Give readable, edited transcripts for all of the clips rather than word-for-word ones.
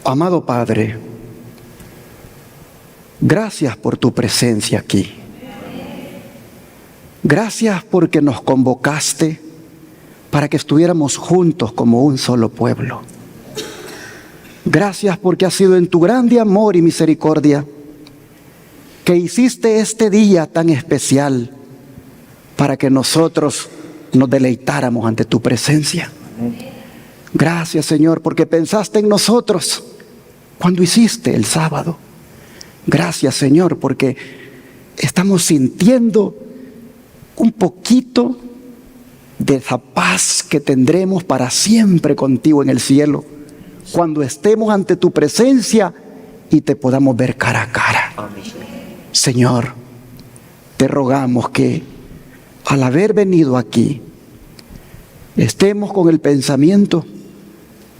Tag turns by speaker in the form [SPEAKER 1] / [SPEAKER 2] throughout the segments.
[SPEAKER 1] Amado Padre, gracias por tu presencia aquí. Gracias porque nos convocaste para que estuviéramos juntos como un solo pueblo. Gracias porque ha sido en tu grande amor y misericordia que hiciste este día tan especial para que nosotros nos deleitáramos ante tu presencia. Gracias, Señor, porque pensaste en nosotros cuando hiciste el sábado. Gracias, Señor, porque estamos sintiendo un poquito de esa paz que tendremos para siempre contigo en el cielo, cuando estemos ante tu presencia y te podamos ver cara a cara. Señor, te rogamos que al haber venido aquí, estemos con el pensamiento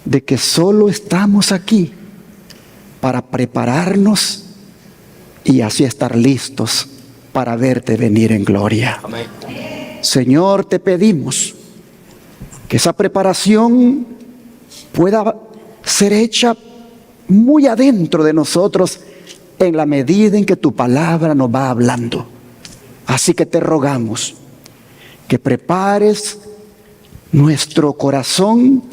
[SPEAKER 1] de que solo estamos aquí para prepararnos y así estar listos para verte venir en gloria. Amén. Señor, te pedimos que esa preparación pueda ser hecha muy adentro de nosotros en la medida en que tu palabra nos va hablando. Así que te rogamos que prepares nuestro corazón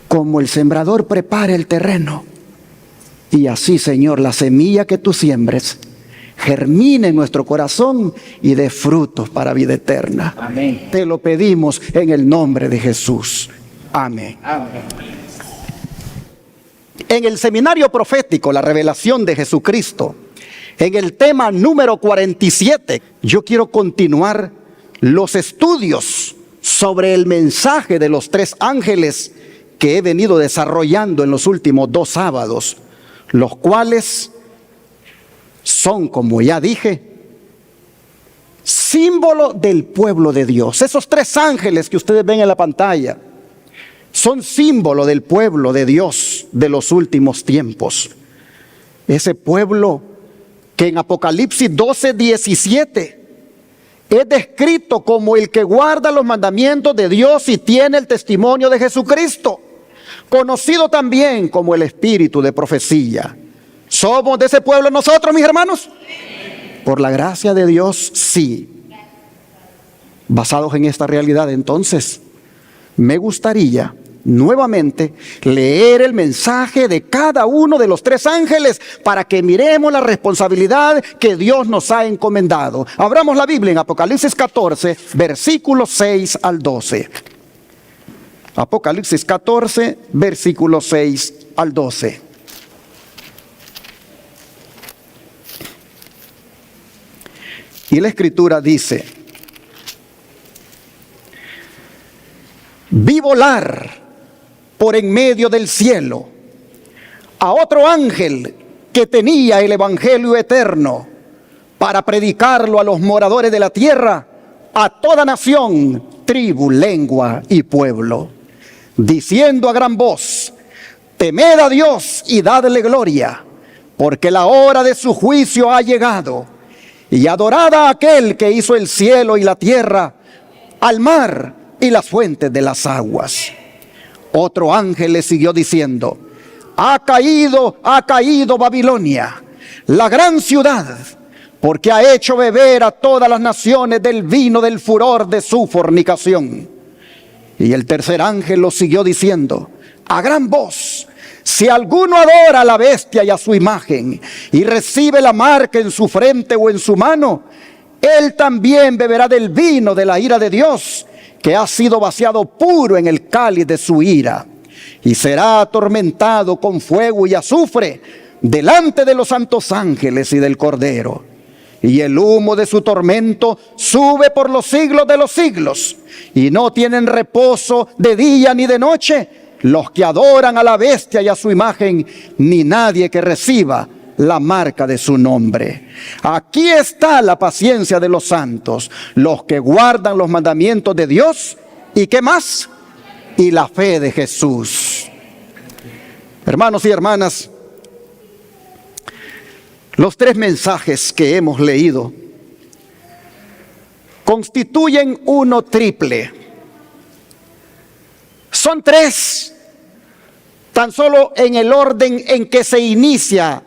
[SPEAKER 1] como el sembrador prepara el terreno. Y así, Señor, la semilla que tú siembres germine en nuestro corazón y dé frutos para vida eterna. Amén. Te lo pedimos en el nombre de Jesús. Amén. Amén. En el seminario profético, la revelación de Jesucristo, en el tema número 47, yo quiero continuar los estudios sobre el mensaje de los 3 ángeles que he venido desarrollando en los últimos 2 sábados, los cuales son, como ya dije, símbolo del pueblo de Dios. Esos 3 ángeles que ustedes ven en la pantalla son símbolo del pueblo de Dios de los últimos tiempos. Ese pueblo que en Apocalipsis 12:17 es descrito como el que guarda los mandamientos de Dios y tiene el testimonio de Jesucristo, conocido también como el espíritu de profecía. ¿Somos de ese pueblo nosotros, mis hermanos? Por la gracia de Dios, sí. Basados en esta realidad, entonces, me gustaría nuevamente leer el mensaje de cada uno de los 3 ángeles para que miremos la responsabilidad que Dios nos ha encomendado. Abramos la Biblia en Apocalipsis 14, versículos 6 al 12. Apocalipsis 14, versículos 6 al 12. Y la Escritura dice: vi volar por en medio del cielo a otro ángel que tenía el evangelio eterno para predicarlo a los moradores de la tierra, a toda nación, tribu, lengua y pueblo, diciendo a gran voz: temed a Dios y dadle gloria, porque la hora de su juicio ha llegado, y adorad a aquel que hizo el cielo y la tierra, al mar y las fuentes de las aguas. Otro ángel le siguió diciendo: ha caído Babilonia, la gran ciudad, porque ha hecho beber a todas las naciones del vino del furor de su fornicación. Y el tercer ángel lo siguió diciendo a gran voz: si alguno adora a la bestia y a su imagen, y recibe la marca en su frente o en su mano, él también beberá del vino de la ira de Dios, que ha sido vaciado puro en el cáliz de su ira, y será atormentado con fuego y azufre delante de los santos ángeles y del Cordero. Y el humo de su tormento sube por los siglos de los siglos, y no tienen reposo de día ni de noche los que adoran a la bestia y a su imagen, ni nadie que reciba la marca de su nombre. Aquí está la paciencia de los santos, los que guardan los mandamientos de Dios. ¿Y qué más? Y la fe de Jesús. Hermanos y hermanas, los 3 mensajes que hemos leído constituyen uno triple. Son 3 tan solo en el orden en que se inicia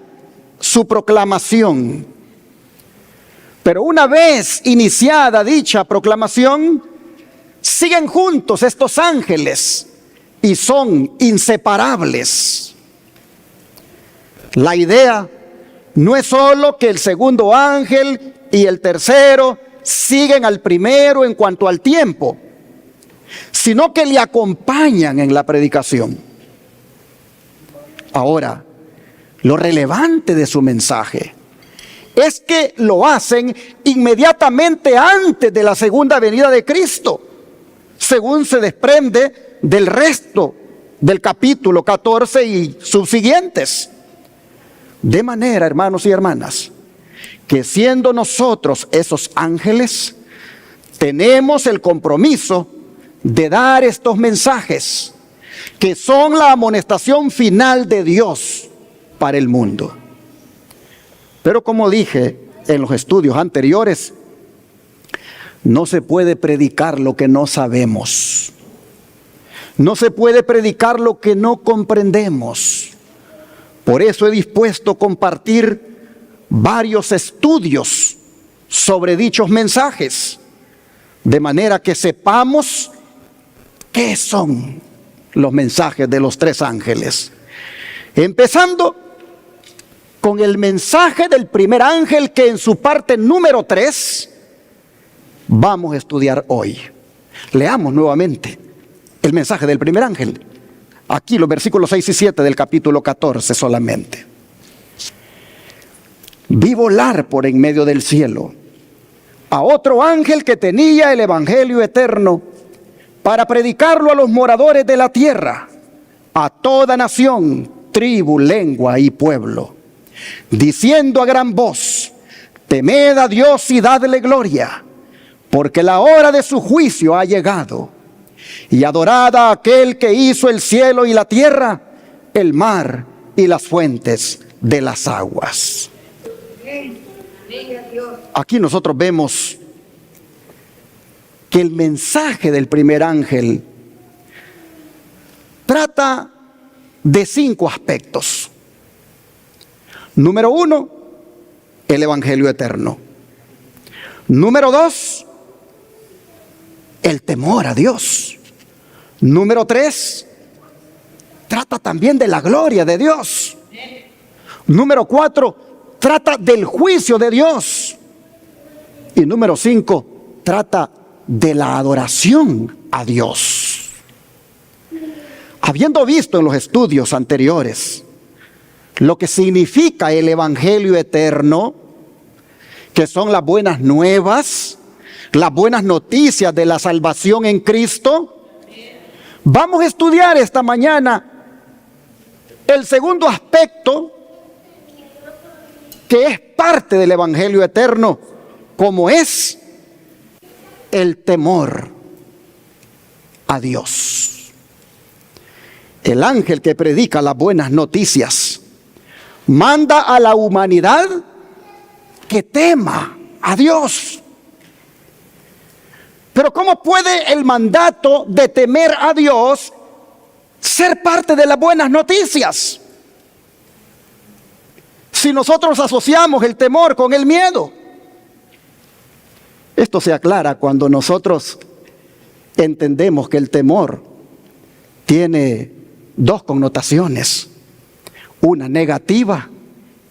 [SPEAKER 1] su proclamación. Pero una vez iniciada dicha proclamación, siguen juntos estos ángeles y son inseparables. La idea no es solo que el segundo ángel y el tercero siguen al primero en cuanto al tiempo, sino que le acompañan en la predicación. Ahora, lo relevante de su mensaje es que lo hacen inmediatamente antes de la segunda venida de Cristo, según se desprende del resto del capítulo 14 y subsiguientes. De manera, hermanos y hermanas, que siendo nosotros esos ángeles, tenemos el compromiso de dar estos mensajes, que son la amonestación final de Dios para el mundo. Pero como dije en los estudios anteriores, no se puede predicar lo que no sabemos. No se puede predicar lo que no comprendemos. Por eso he dispuesto compartir varios estudios sobre dichos mensajes, de manera que sepamos qué son los mensajes de los tres ángeles. Empezando con el mensaje del primer ángel, que en su parte número 3 vamos a estudiar hoy. Leamos nuevamente el mensaje del primer ángel. Aquí los versículos 6 y 7 del capítulo 14 solamente. Vi volar por en medio del cielo a otro ángel que tenía el evangelio eterno para predicarlo a los moradores de la tierra, a toda nación, tribu, lengua y pueblo, diciendo a gran voz: temed a Dios y dadle gloria, porque la hora de su juicio ha llegado, y adorad a aquel que hizo el cielo y la tierra, el mar y las fuentes de las aguas. Aquí nosotros vemos que el mensaje del primer ángel trata de 5 aspectos. Número 1, el evangelio eterno. Número 2, el temor a Dios. Número 3, trata también de la gloria de Dios. Número 4, trata del juicio de Dios. Y número 5, trata de la adoración a Dios. Habiendo visto en los estudios anteriores lo que significa el evangelio eterno, que son las buenas nuevas, las buenas noticias de la salvación en Cristo, vamos a estudiar esta mañana el segundo aspecto, que es parte del evangelio eterno, como es el temor a Dios. El ángel que predica las buenas noticias manda a la humanidad que tema a Dios. Pero ¿cómo puede el mandato de temer a Dios ser parte de las buenas noticias si nosotros asociamos el temor con el miedo? Esto se aclara cuando nosotros entendemos que el temor tiene 2 connotaciones, una negativa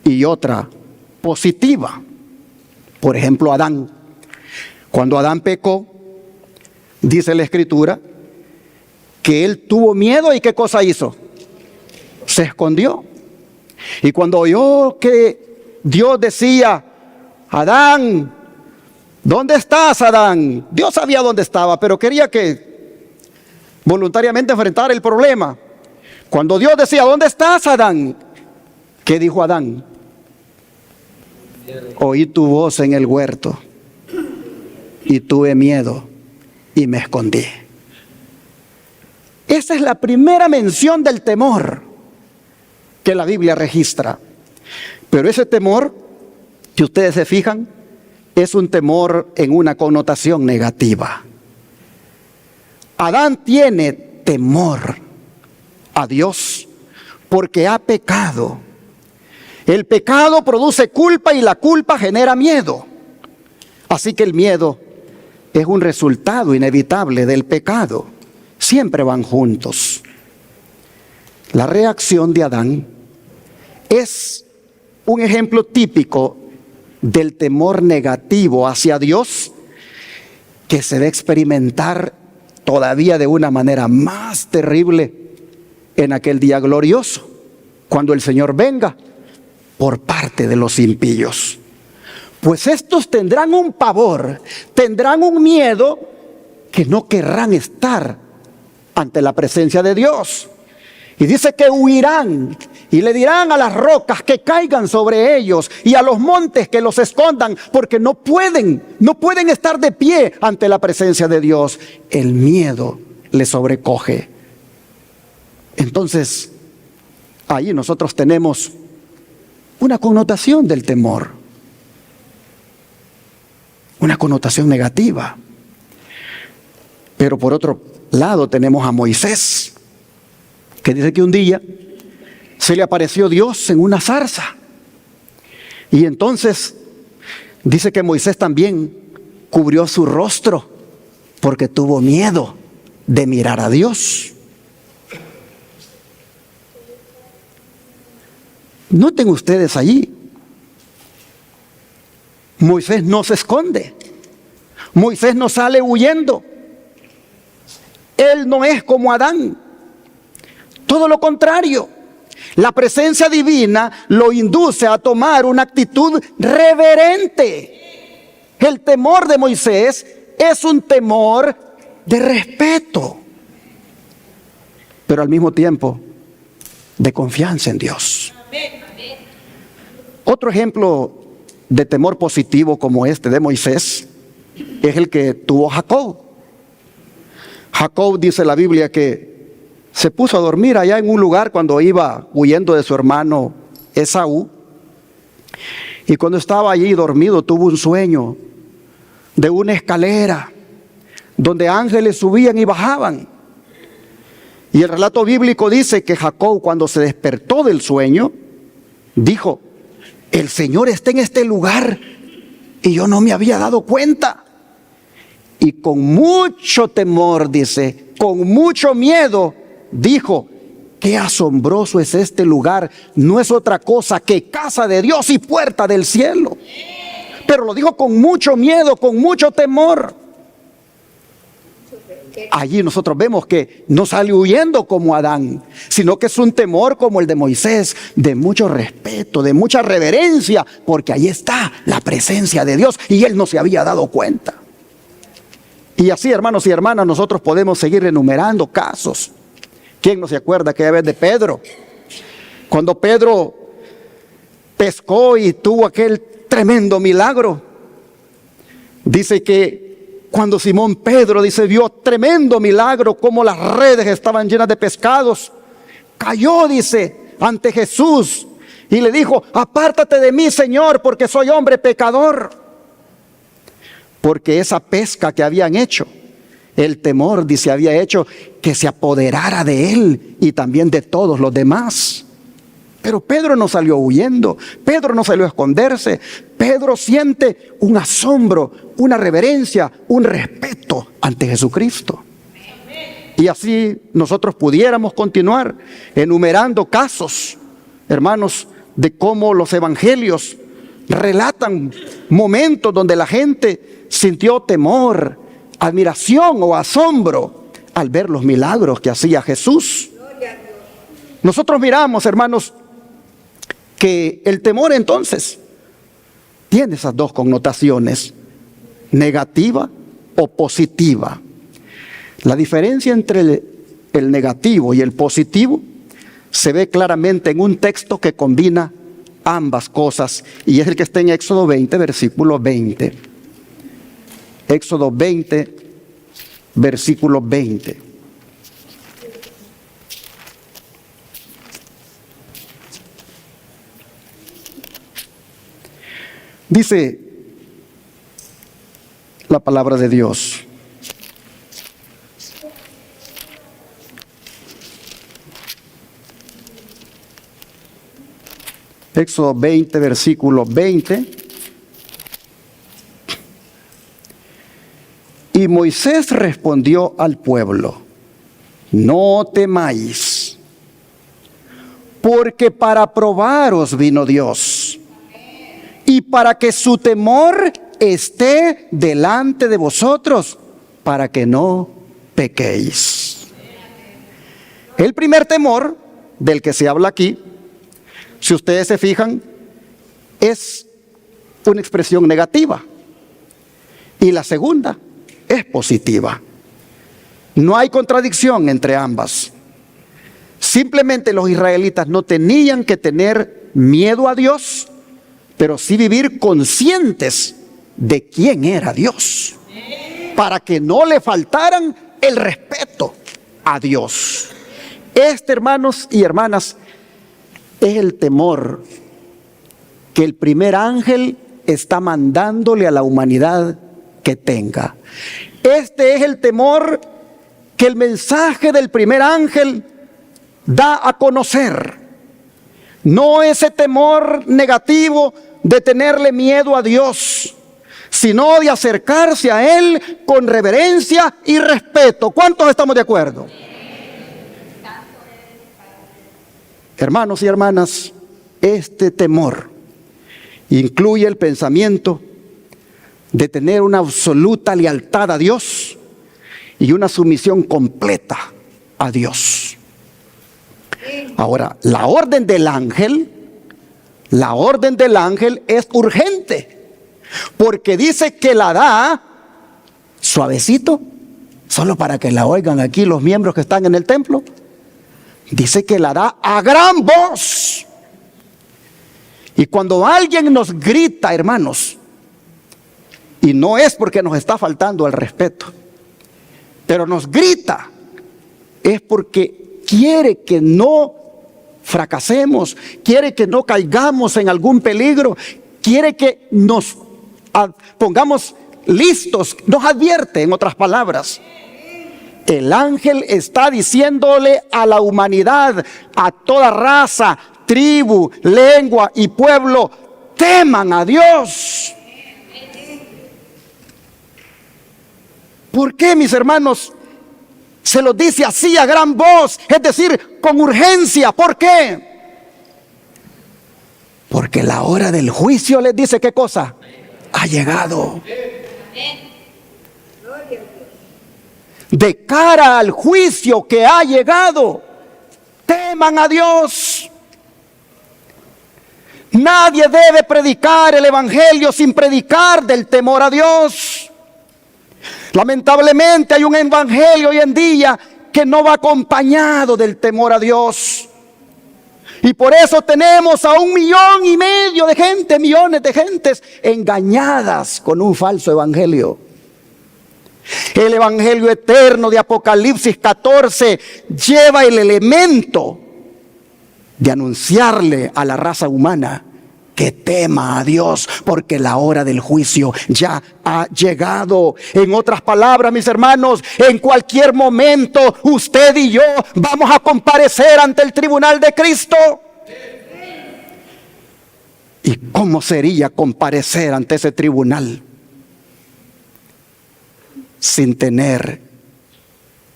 [SPEAKER 1] y otra positiva. Por ejemplo, Adán. Cuando Adán pecó, dice la Escritura que él tuvo miedo. ¿Y qué cosa hizo? Se escondió. Y cuando oyó que Dios decía: Adán, ¿dónde estás, Adán? Dios sabía dónde estaba, pero quería que voluntariamente enfrentara el problema. Cuando Dios decía: ¿dónde estás, Adán? ¿Qué dijo Adán? Oí tu voz en el huerto y tuve miedo y me escondí. Esa es la primera mención del temor que la Biblia registra. Pero ese temor, si ustedes se fijan, es un temor en una connotación negativa. Adán tiene temor a Dios porque ha pecado. El pecado produce culpa y la culpa genera miedo. Así que el miedo es un resultado inevitable del pecado. Siempre van juntos. La reacción de Adán es un ejemplo típico del temor negativo hacia Dios, que se va a experimentar todavía de una manera más terrible en aquel día glorioso, cuando el Señor venga por parte de los impíos. Pues estos tendrán un pavor, tendrán un miedo, que no querrán estar ante la presencia de Dios. Y dice que huirán y le dirán a las rocas que caigan sobre ellos y a los montes que los escondan, porque no pueden estar de pie ante la presencia de Dios. El miedo les sobrecoge. Entonces, ahí nosotros tenemos una connotación del temor, una connotación negativa. Pero por otro lado tenemos a Moisés, que dice que un día se le apareció Dios en una zarza. Y entonces dice que Moisés también cubrió su rostro porque tuvo miedo de mirar a Dios. Noten ustedes allí, Moisés no se esconde, Moisés no sale huyendo. Él no es como Adán. Todo lo contrario, la presencia divina lo induce a tomar una actitud reverente. El temor de Moisés es un temor de respeto, pero al mismo tiempo de confianza en Dios. Otro ejemplo de temor positivo como este de Moisés es el que tuvo Jacob. Jacob, dice la Biblia, que se puso a dormir allá en un lugar cuando iba huyendo de su hermano Esaú. Y cuando estaba allí dormido tuvo un sueño de una escalera donde ángeles subían y bajaban. Y el relato bíblico dice que Jacob, cuando se despertó del sueño, dijo: el Señor está en este lugar y yo no me había dado cuenta. Y con mucho temor, dice, con mucho miedo, dijo: qué asombroso es este lugar, no es otra cosa que casa de Dios y puerta del cielo. Pero lo dijo con mucho miedo, con mucho temor. Allí nosotros vemos que no sale huyendo como Adán, sino que es un temor como el de Moisés, de mucho respeto, de mucha reverencia, porque ahí está la presencia de Dios y él no se había dado cuenta. Y así, hermanos y hermanas, nosotros podemos seguir enumerando casos. ¿Quién no se acuerda aquella vez de Pedro? Cuando Pedro pescó y tuvo aquel tremendo milagro. Dice que cuando Simón Pedro, dice, vio tremendo milagro, como las redes estaban llenas de pescados, cayó, dice, ante Jesús y le dijo: apártate de mí, Señor, porque soy hombre pecador. Porque esa pesca que habían hecho, el temor, dice, había hecho que se apoderara de él y también de todos los demás. Pero Pedro no salió huyendo, Pedro no salió a esconderse. Pedro siente un asombro, una reverencia, un respeto ante Jesucristo. Y así nosotros pudiéramos continuar enumerando casos, hermanos, de cómo los evangelios relatan momentos donde la gente sintió temor, admiración o asombro al ver los milagros que hacía Jesús. Nosotros miramos, hermanos, que el temor entonces tiene esas dos connotaciones, negativa o positiva. La diferencia entre el negativo y el positivo se ve claramente en un texto que combina ambas cosas, y es el que está en Éxodo 20, versículo 20. Éxodo 20, versículo 20. Dice la palabra de Dios: Éxodo 20, versículo 20. Y Moisés respondió al pueblo: no temáis, porque para probaros vino Dios, y para que su temor esté delante de vosotros, para que no pequéis. El primer temor del que se habla aquí, si ustedes se fijan, es una expresión negativa, y la segunda es positiva. No hay contradicción entre ambas. Simplemente los israelitas no tenían que tener miedo a Dios, pero sí vivir conscientes de quién era Dios, para que no le faltaran el respeto a Dios. Este, hermanos y hermanas, es el temor que el primer ángel está mandándole a la humanidad que tenga. Este es el temor que el mensaje del primer ángel da a conocer. No ese temor negativo de tenerle miedo a Dios, sino de acercarse a Él con reverencia y respeto. ¿Cuántos estamos de acuerdo? Hermanos y hermanas, este temor incluye el pensamiento de tener una absoluta lealtad a Dios y una sumisión completa a Dios. Ahora, la orden del ángel es urgente, porque dice que la da suavecito, solo para que la oigan aquí los miembros que están en el templo. Dice que la da a gran voz. Y cuando alguien nos grita, hermanos, y no es porque nos está faltando al respeto, pero nos grita, es porque quiere que no fracasemos, quiere que no caigamos en algún peligro, quiere que nos pongamos listos, nos advierte, en otras palabras. El ángel está diciéndole a la humanidad, a toda raza, tribu, lengua y pueblo: teman a Dios. ¿Por qué, mis hermanos? Se los dice así a gran voz, es decir, con urgencia. ¿Por qué? Porque la hora del juicio, les dice, ¿qué cosa? Ha llegado. De cara al juicio que ha llegado, teman a Dios. Nadie debe predicar el evangelio sin predicar del temor a Dios. Lamentablemente hay un evangelio hoy en día que no va acompañado del temor a Dios. Y por eso tenemos a 1,5 millones de gente, millones de gentes engañadas con un falso evangelio. El evangelio eterno de Apocalipsis 14 lleva el elemento de anunciarle a la raza humana que tema a Dios, porque la hora del juicio ya ha llegado. En otras palabras, mis hermanos, en cualquier momento usted y yo vamos a comparecer ante el tribunal de Cristo. ¿Y cómo sería comparecer ante ese tribunal sin tener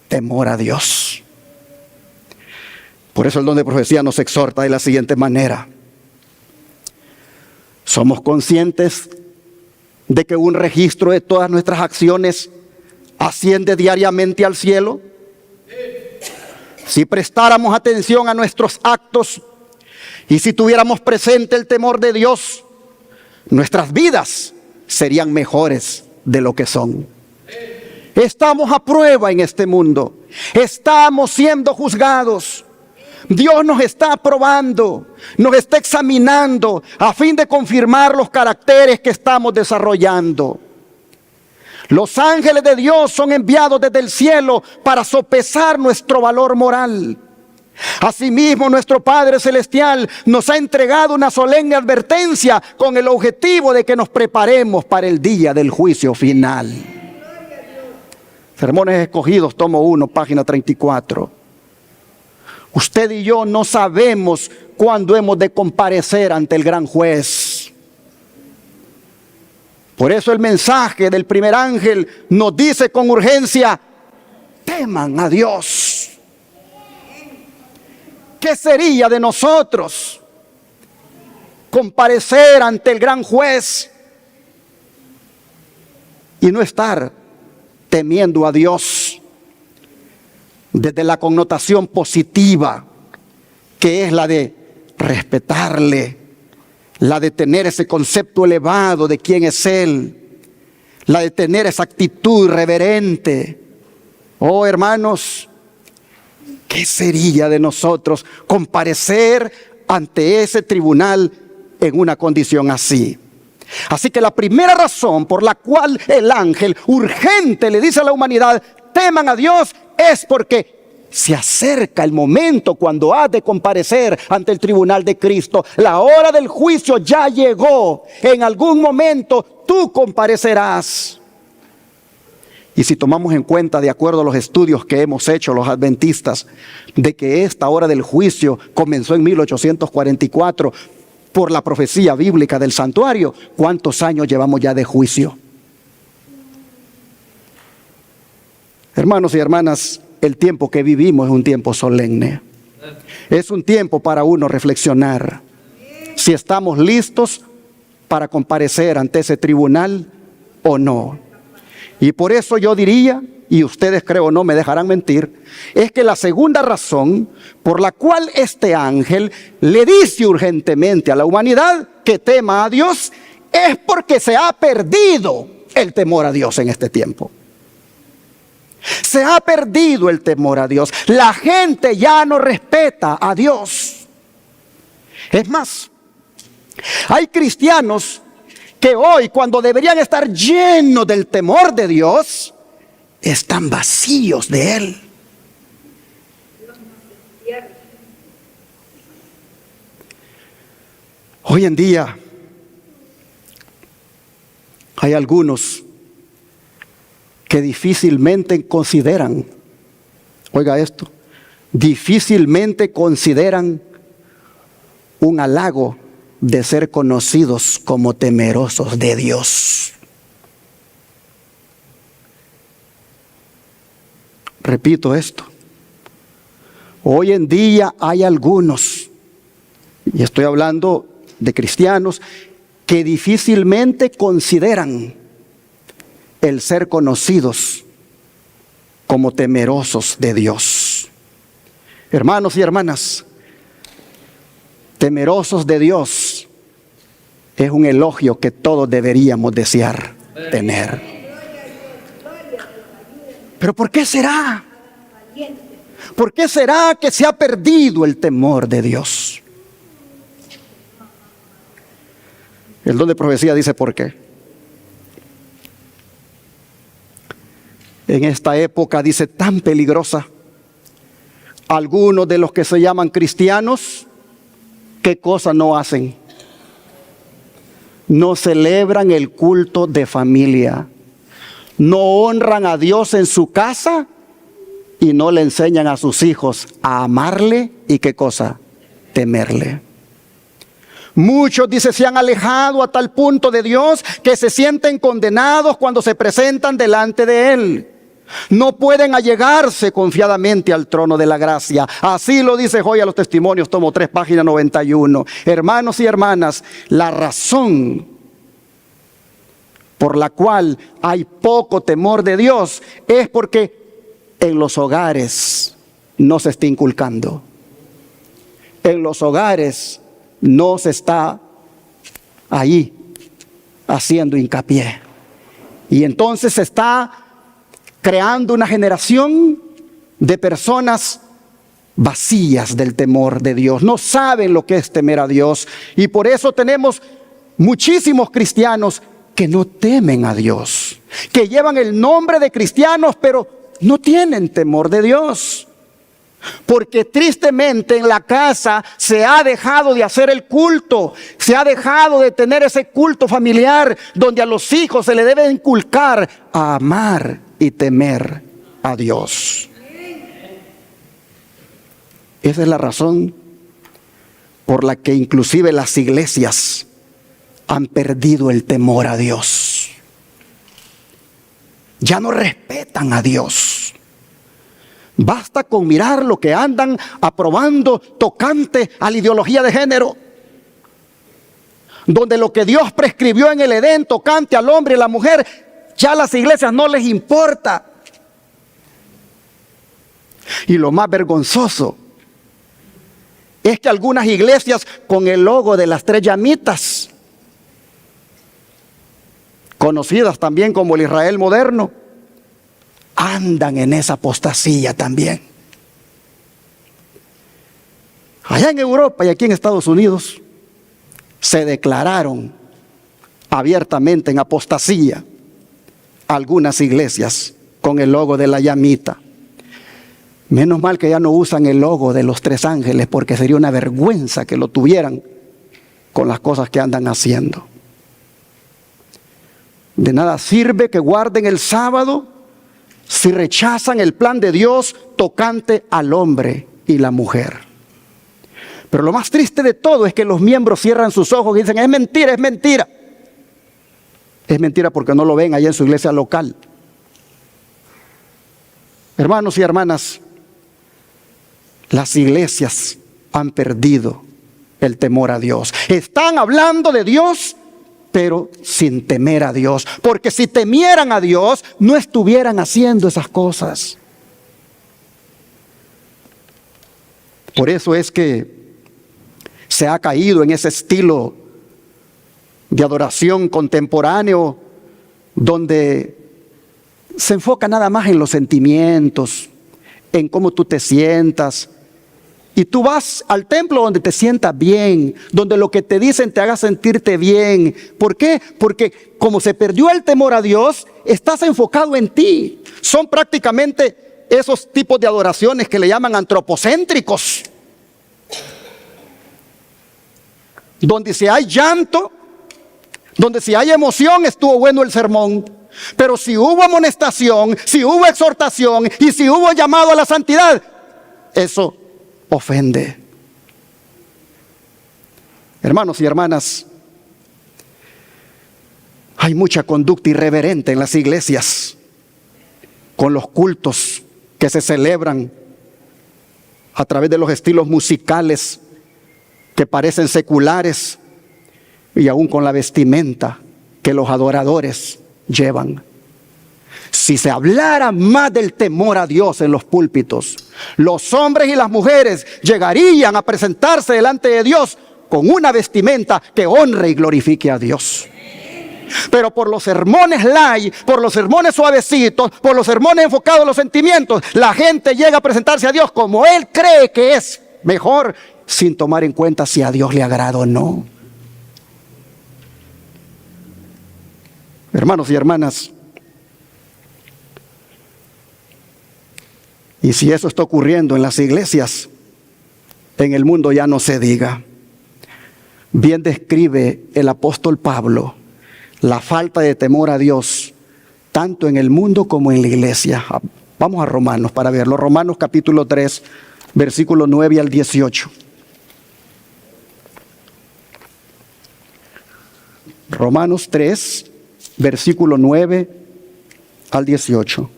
[SPEAKER 1] temor a Dios? Por eso el don de profecía nos exhorta de la siguiente manera: ¿somos conscientes de que un registro de todas nuestras acciones asciende diariamente al cielo? Si prestáramos atención a nuestros actos y si tuviéramos presente el temor de Dios, nuestras vidas serían mejores de lo que son. Estamos a prueba en este mundo. Estamos siendo juzgados. Dios nos está probando, nos está examinando a fin de confirmar los caracteres que estamos desarrollando. Los ángeles de Dios son enviados desde el cielo para sopesar nuestro valor moral. Asimismo, nuestro Padre Celestial nos ha entregado una solemne advertencia con el objetivo de que nos preparemos para el día del juicio final. Sermones Escogidos, tomo 1, página 34. Usted y yo no sabemos cuándo hemos de comparecer ante el gran juez. Por eso el mensaje del primer ángel nos dice con urgencia: teman a Dios. ¿Qué sería de nosotros comparecer ante el gran juez y no estar temiendo a Dios desde la connotación positiva, que es la de respetarle, la de tener ese concepto elevado de quién es Él, la de tener esa actitud reverente? Oh, hermanos, ¿qué sería de nosotros comparecer ante ese tribunal en una condición así? Así que la primera razón por la cual el ángel urgente le dice a la humanidad: teman a Dios, es porque se acerca el momento cuando has de comparecer ante el tribunal de Cristo. La hora del juicio ya llegó. En algún momento tú comparecerás. Y si tomamos en cuenta, de acuerdo a los estudios que hemos hecho los adventistas, de que esta hora del juicio comenzó en 1844 por la profecía bíblica del santuario, ¿cuántos años llevamos ya de juicio? Hermanos y hermanas, el tiempo que vivimos es un tiempo solemne. Es un tiempo para uno reflexionar si estamos listos para comparecer ante ese tribunal o no. Y por eso yo diría, y ustedes creo no me dejarán mentir, es que la segunda razón por la cual este ángel le dice urgentemente a la humanidad que tema a Dios es porque se ha perdido el temor a Dios en este tiempo. Se ha perdido el temor a Dios. La gente ya no respeta a Dios. Es más, hay cristianos que hoy, cuando deberían estar llenos del temor de Dios, están vacíos de Él. Hoy en día hay algunos que difícilmente consideran, oiga esto, difícilmente consideran un halago de ser conocidos como temerosos de Dios. Repito esto. Hoy en día hay algunos, y estoy hablando de cristianos, que difícilmente consideran el ser conocidos como temerosos de Dios. Hermanos y hermanas, temerosos de Dios es un elogio que todos deberíamos desear tener. Pero ¿por qué será? ¿Por qué será que se ha perdido el temor de Dios? El don de profecía dice por qué. En esta época, dice, tan peligrosa, algunos de los que se llaman cristianos, ¿qué cosa no hacen? No celebran el culto de familia, no honran a Dios en su casa y no le enseñan a sus hijos a amarle y ¿qué cosa? Temerle. Muchos, dice, se han alejado a tal punto de Dios que se sienten condenados cuando se presentan delante de Él. No pueden allegarse confiadamente al trono de la gracia. Así lo dice Joya a los Testimonios, tomo 3, página 91. Hermanos y hermanas, la razón por la cual hay poco temor de Dios es porque en los hogares no se está inculcando. En los hogares no se está ahí haciendo hincapié. Y entonces se está creando una generación de personas vacías del temor de Dios. No saben lo que es temer a Dios. Y por eso tenemos muchísimos cristianos que no temen a Dios, que llevan el nombre de cristianos, pero no tienen temor de Dios. Porque tristemente en la casa se ha dejado de hacer el culto, se ha dejado de tener ese culto familiar donde a los hijos se le debe inculcar a amar y temer a Dios. Esa es la razón por la que inclusive las iglesias han perdido el temor a Dios. Ya no respetan a Dios. Basta con mirar lo que andan aprobando tocante a la ideología de género, donde lo que Dios prescribió en el Edén tocante al hombre y la mujer, ya a las iglesias no les importa. Y lo más vergonzoso es que algunas iglesias con el logo de las 3 llamitas, conocidas también como el Israel moderno, andan en esa apostasía también. Allá en Europa y aquí en Estados Unidos se declararon abiertamente en apostasía algunas iglesias con el logo de la llamita. Menos mal que ya no usan el logo de los 3 ángeles, porque sería una vergüenza que lo tuvieran con las cosas que andan haciendo. De nada sirve que guarden el sábado si rechazan el plan de Dios tocante al hombre y la mujer. Pero lo más triste de todo es que los miembros cierran sus ojos y dicen: es mentira, es mentira. Es mentira porque no lo ven allá en su iglesia local. Hermanos y hermanas, las iglesias han perdido el temor a Dios. Están hablando de Dios, pero sin temer a Dios. Porque si temieran a Dios, no estuvieran haciendo esas cosas. Por eso es que se ha caído en ese estilo de adoración contemporáneo, donde se enfoca nada más en los sentimientos, en cómo tú te sientas. Y tú vas al templo donde te sientas bien, donde lo que te dicen te haga sentirte bien. ¿Por qué? Porque como se perdió el temor a Dios, estás enfocado en ti. Son prácticamente esos tipos de adoraciones que le llaman antropocéntricos, donde si hay llanto, donde si hay emoción, estuvo bueno el sermón. Pero si hubo amonestación, si hubo exhortación y si hubo llamado a la santidad, eso ofende. Hermanos y hermanas, hay mucha conducta irreverente en las iglesias, con los cultos que se celebran a través de los estilos musicales que parecen seculares, y aún con la vestimenta que los adoradores llevan. Si se hablara más del temor a Dios en los púlpitos, los hombres y las mujeres llegarían a presentarse delante de Dios con una vestimenta que honre y glorifique a Dios. Pero por los sermones light, por los sermones suavecitos, por los sermones enfocados en los sentimientos, la gente llega a presentarse a Dios como él cree que es mejor, sin tomar en cuenta si a Dios le agrada o no. Hermanos y hermanas, y si eso está ocurriendo en las iglesias, en el mundo ya no se diga. Bien describe el apóstol Pablo la falta de temor a Dios, tanto en el mundo como en la iglesia. Vamos a Romanos para verlo. Romanos capítulo 3, versículo 9 al 18. Romanos 3, versículo 9 al 18.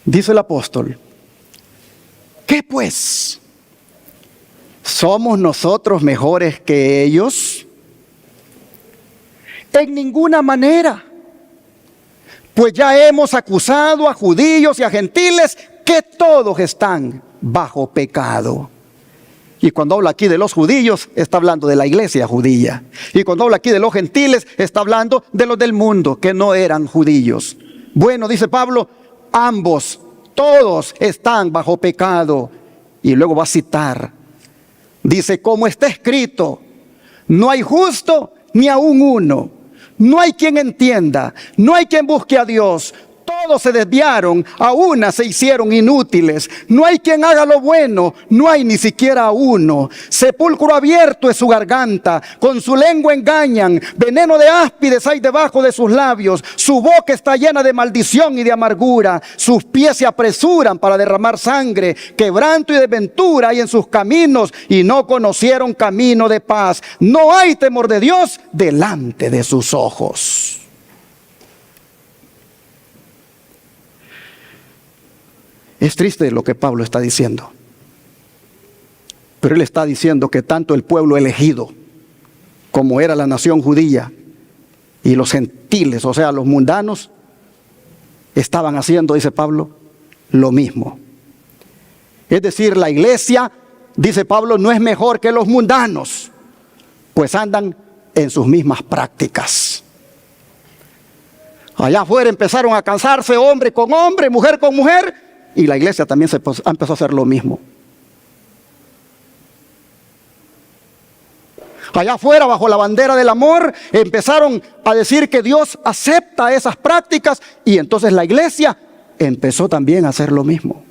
[SPEAKER 1] Dice el apóstol: ¿qué pues? ¿Somos nosotros mejores que ellos? En ninguna manera. Pues ya hemos acusado a judíos y a gentiles que todos están bajo pecado. Y cuando habla aquí de los judíos, está hablando de la iglesia judía. Y cuando habla aquí de los gentiles, está hablando de los del mundo, que no eran judíos. Bueno, dice Pablo, ambos, todos están bajo pecado. Y luego va a citar, dice, como está escrito, no hay justo ni aun uno. No hay quien entienda, no hay quien busque a Dios. Todos se desviaron, a una se hicieron inútiles. No hay quien haga lo bueno, no hay ni siquiera uno. Sepulcro abierto es su garganta, con su lengua engañan. Veneno de áspides hay debajo de sus labios. Su boca está llena de maldición y de amargura. Sus pies se apresuran para derramar sangre. Quebranto y desventura hay en sus caminos, y no conocieron camino de paz. No hay temor de Dios delante de sus ojos. Es triste lo que Pablo está diciendo, pero él está diciendo que tanto el pueblo elegido, como era la nación judía, y los gentiles, o sea, los mundanos, estaban haciendo, dice Pablo, lo mismo. Es decir, la iglesia, dice Pablo, no es mejor que los mundanos, pues andan en sus mismas prácticas. Allá afuera empezaron a casarse hombre con hombre, mujer con mujer, y la iglesia también empezó a hacer lo mismo. Allá afuera, bajo la bandera del amor, empezaron a decir que Dios acepta esas prácticas, y entonces la iglesia empezó también a hacer lo mismo.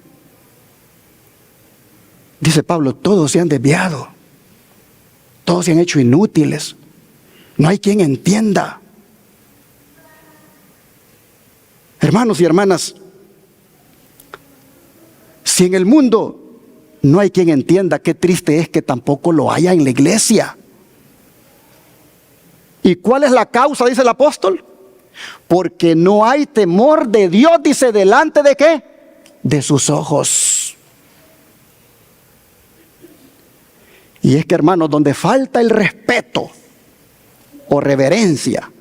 [SPEAKER 1] Dice Pablo, todos se han desviado, todos se han hecho inútiles, no hay quien entienda. Hermanos y hermanas, si en el mundo no hay quien entienda, qué triste es que tampoco lo haya en la iglesia. ¿Y cuál es la causa? Dice el apóstol. Porque no hay temor de Dios, dice, delante de ¿qué? De sus ojos. Y es que, hermanos, donde falta el respeto o reverencia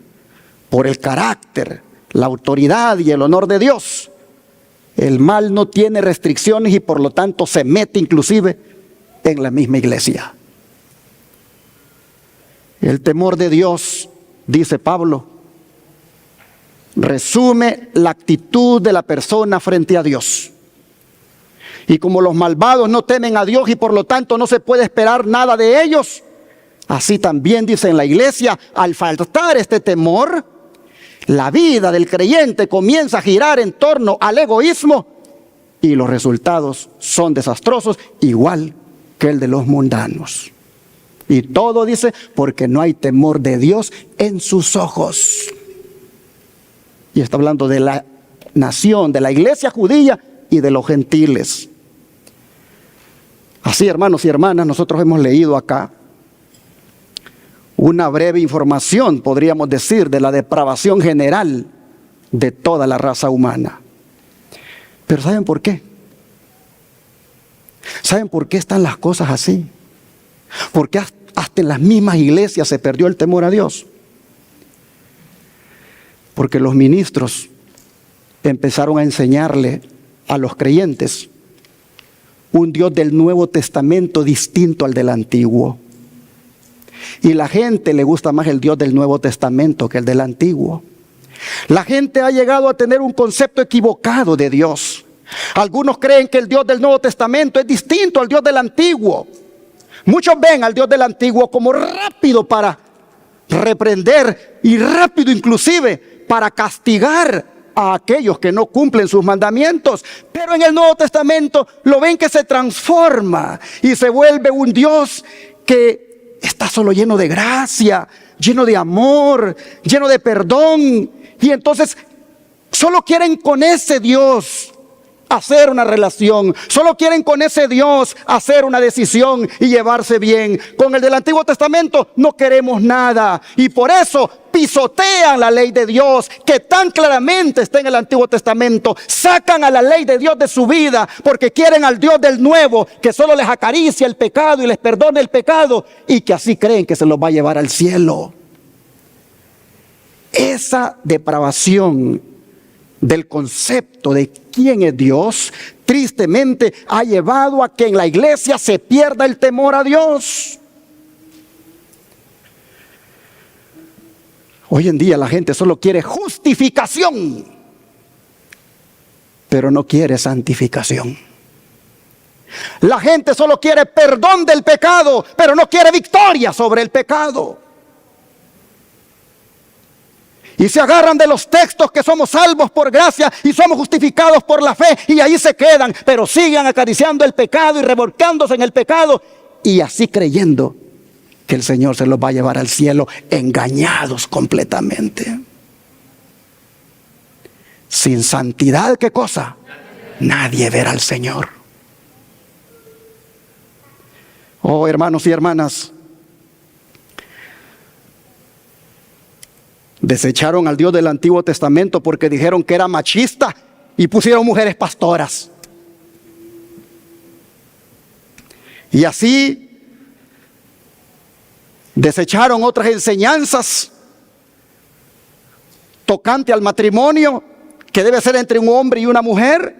[SPEAKER 1] por el carácter, la autoridad y el honor de Dios, el mal no tiene restricciones y por lo tanto se mete inclusive en la misma iglesia. El temor de Dios, dice Pablo, resume la actitud de la persona frente a Dios. Y como los malvados no temen a Dios y por lo tanto no se puede esperar nada de ellos, así también dice en la iglesia, al faltar este temor, la vida del creyente comienza a girar en torno al egoísmo y los resultados son desastrosos, igual que el de los mundanos. Y todo, dice, porque no hay temor de Dios en sus ojos. Y está hablando de la nación, de la iglesia judía y de los gentiles. Así, hermanos y hermanas, nosotros hemos leído acá una breve información, podríamos decir, de la depravación general de toda la raza humana. Pero ¿saben por qué? ¿Saben por qué están las cosas así? Porque hasta en las mismas iglesias se perdió el temor a Dios. Porque los ministros empezaron a enseñarle a los creyentes un Dios del Nuevo Testamento distinto al del Antiguo. Y la gente le gusta más el Dios del Nuevo Testamento que el del Antiguo. La gente ha llegado a tener un concepto equivocado de Dios. Algunos creen que el Dios del Nuevo Testamento es distinto al Dios del Antiguo. Muchos ven al Dios del Antiguo como rápido para reprender y rápido inclusive para castigar a aquellos que no cumplen sus mandamientos. Pero en el Nuevo Testamento lo ven que se transforma y se vuelve un Dios que está solo lleno de gracia, lleno de amor, lleno de perdón. Y entonces solo quieren con ese Dios hacer una relación. Solo quieren con ese Dios hacer una decisión y llevarse bien. Con el del Antiguo Testamento no queremos nada. Y por eso pisotean la ley de Dios, que tan claramente está en el Antiguo Testamento. Sacan a la ley de Dios de su vida porque quieren al Dios del Nuevo, que solo les acaricia el pecado y les perdona el pecado, y que así creen que se los va a llevar al cielo. Esa depravación del concepto de quién es Dios, tristemente ha llevado a que en la iglesia se pierda el temor a Dios. Hoy en día la gente solo quiere justificación, pero no quiere santificación. La gente solo quiere perdón del pecado, pero no quiere victoria sobre el pecado. Y se agarran de los textos que somos salvos por gracia y somos justificados por la fe, y ahí se quedan, pero siguen acariciando el pecado y revolcándose en el pecado, y así creyendo que el Señor se los va a llevar al cielo, engañados completamente. Sin santidad, ¿qué cosa? Nadie verá al Señor. Oh, hermanos y hermanas, desecharon al Dios del Antiguo Testamento porque dijeron que era machista y pusieron mujeres pastoras. Y así desecharon otras enseñanzas tocante al matrimonio, que debe ser entre un hombre y una mujer.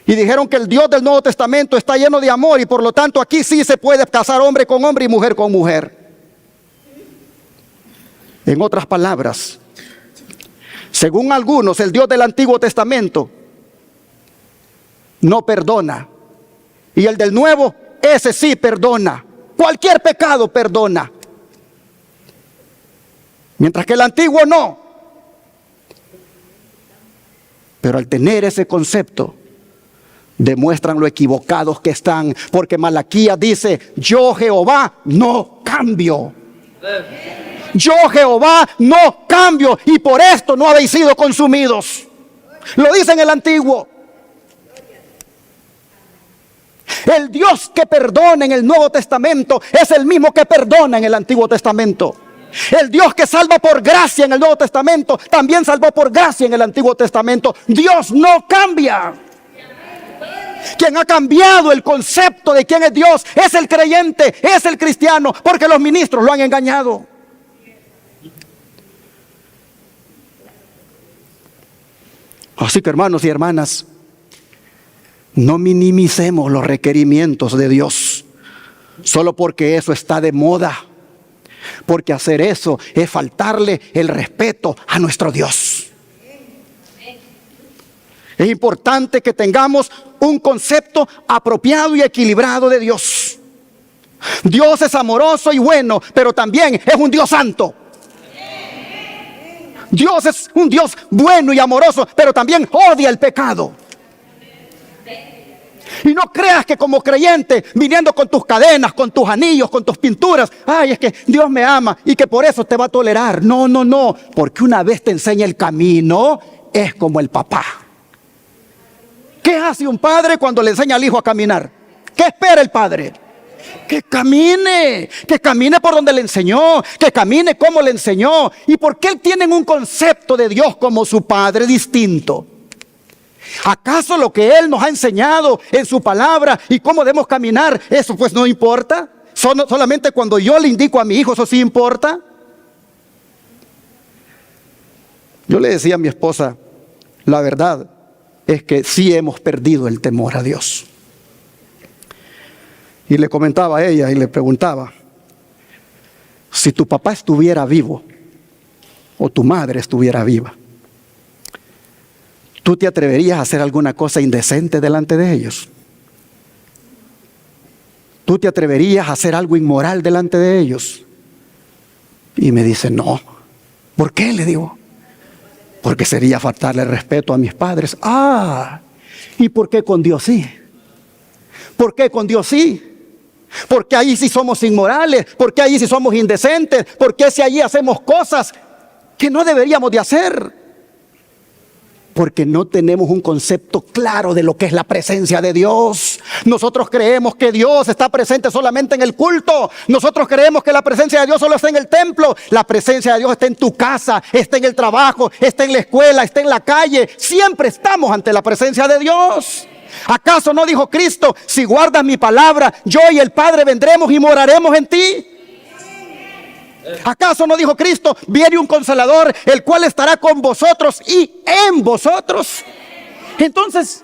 [SPEAKER 1] Y dijeron que el Dios del Nuevo Testamento está lleno de amor y por lo tanto aquí sí se puede casar hombre con hombre y mujer con mujer. En otras palabras, según algunos, el Dios del Antiguo Testamento no perdona. Y el del Nuevo, ese sí perdona. Cualquier pecado perdona. Mientras que el Antiguo no. Pero al tener ese concepto, demuestran lo equivocados que están. Porque Malaquías dice, yo Jehová no cambio. Yo Jehová no cambio, y por esto no habéis sido consumidos. Lo dice en el Antiguo. El Dios que perdona en el Nuevo Testamento es el mismo que perdona en el Antiguo Testamento. El Dios que salva por gracia en el Nuevo Testamento también salvó por gracia en el Antiguo Testamento. Dios no cambia. Quien ha cambiado el concepto de quién es Dios es el creyente, es el cristiano, porque los ministros lo han engañado. Así que, hermanos y hermanas, no minimicemos los requerimientos de Dios solo porque eso está de moda, porque hacer eso es faltarle el respeto a nuestro Dios. Es importante que tengamos un concepto apropiado y equilibrado de Dios. Dios es amoroso y bueno, pero también es un Dios santo. Dios es un Dios bueno y amoroso, pero también odia el pecado. Y no creas que como creyente, viniendo con tus cadenas, con tus anillos, con tus pinturas, ay, es que Dios me ama y que por eso te va a tolerar. No, no, no, porque una vez te enseña el camino, es como el papá. ¿Qué hace un padre cuando le enseña al hijo a caminar? ¿Qué espera el padre? Que camine por donde le enseñó, que camine como le enseñó. ¿Y por qué tienen un concepto de Dios como su Padre distinto? ¿Acaso lo que Él nos ha enseñado en su palabra y cómo debemos caminar, eso pues no importa? Solamente cuando yo le indico a mi hijo, eso sí importa. Yo le decía a mi esposa, la verdad es que sí hemos perdido el temor a Dios. Y le comentaba a ella y le preguntaba, si tu papá estuviera vivo o tu madre estuviera viva, ¿tú te atreverías a hacer alguna cosa indecente delante de ellos? ¿Tú te atreverías a hacer algo inmoral delante de ellos? Y me dice, no. ¿Por qué? Le digo. Porque sería faltarle respeto a mis padres. Ah, ¿y por qué con Dios sí? ¿Por qué con Dios sí? Porque ahí sí somos inmorales, porque ahí sí somos indecentes, porque si allí hacemos cosas que no deberíamos de hacer. Porque no tenemos un concepto claro de lo que es la presencia de Dios. Nosotros creemos que Dios está presente solamente en el culto. Nosotros creemos que la presencia de Dios solo está en el templo. La presencia de Dios está en tu casa, está en el trabajo, está en la escuela, está en la calle. Siempre estamos ante la presencia de Dios. ¿Acaso no dijo Cristo, si guardas mi palabra, yo y el Padre vendremos y moraremos en ti? ¿Acaso no dijo Cristo, viene un consolador, el cual estará con vosotros y en vosotros? Entonces,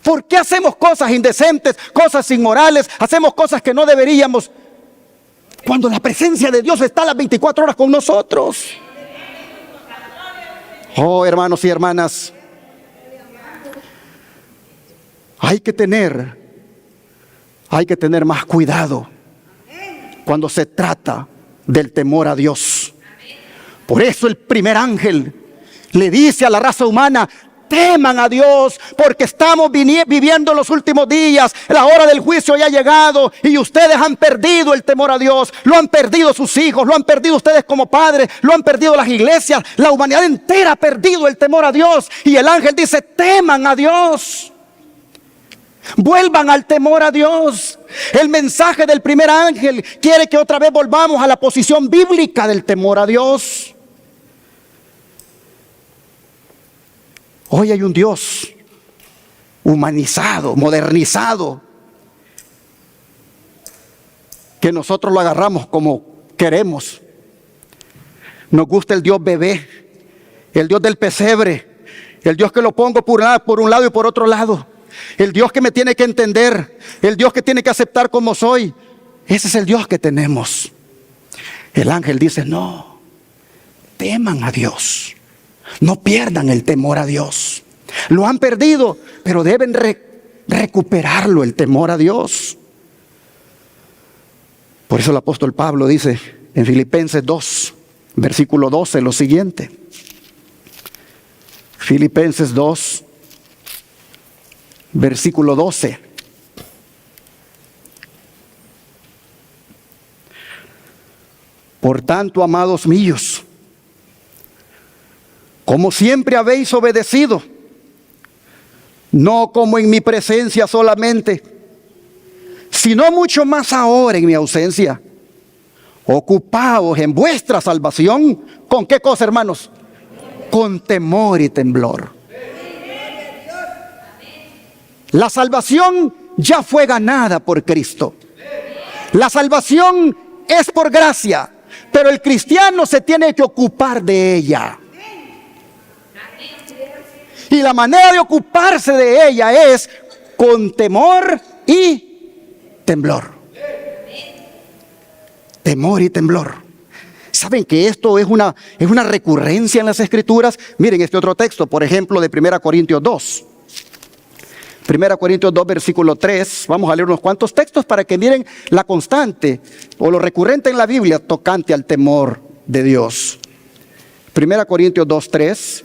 [SPEAKER 1] ¿por qué hacemos cosas indecentes, cosas inmorales, hacemos cosas que no deberíamos, cuando la presencia de Dios está a las 24 horas con nosotros? Oh, hermanos y hermanas, hay que tener más cuidado cuando se trata del temor a Dios. Por eso el primer ángel le dice a la raza humana: teman a Dios, porque estamos viviendo los últimos días. La hora del juicio ya ha llegado y ustedes han perdido el temor a Dios. Lo han perdido sus hijos, lo han perdido ustedes como padres, lo han perdido las iglesias. La humanidad entera ha perdido el temor a Dios. Y el ángel dice: teman a Dios. Vuelvan al temor a Dios. El mensaje del primer ángel quiere que otra vez volvamos a la posición bíblica del temor a Dios. Hoy hay un Dios humanizado, modernizado, que nosotros lo agarramos como queremos. Nos gusta el Dios bebé, el Dios del pesebre, el Dios que lo pongo por un lado y por otro lado, el Dios que me tiene que entender, el Dios que tiene que aceptar como soy. Ese es el Dios que tenemos. El ángel dice: no, teman a Dios. No pierdan el temor a Dios. Lo han perdido, pero deben recuperarlo, el temor a Dios. Por eso el apóstol Pablo dice en Filipenses 2, versículo 12, lo siguiente. Filipenses 2, versículo 12. Por tanto, amados míos, como siempre habéis obedecido, no como en mi presencia solamente, sino mucho más ahora en mi ausencia, ocupaos en vuestra salvación. ¿Con qué cosa, hermanos? Con temor y temblor. La salvación ya fue ganada por Cristo. La salvación es por gracia, pero el cristiano se tiene que ocupar de ella. Y la manera de ocuparse de ella es con temor y temblor. Temor y temblor. ¿Saben que esto es una recurrencia en las Escrituras? Miren este otro texto, por ejemplo, de 1 Corintios 2. 1 Corintios 2, versículo 3. Vamos a leer unos cuantos textos para que miren la constante o lo recurrente en la Biblia tocante al temor de Dios. 1 Corintios 2, 3.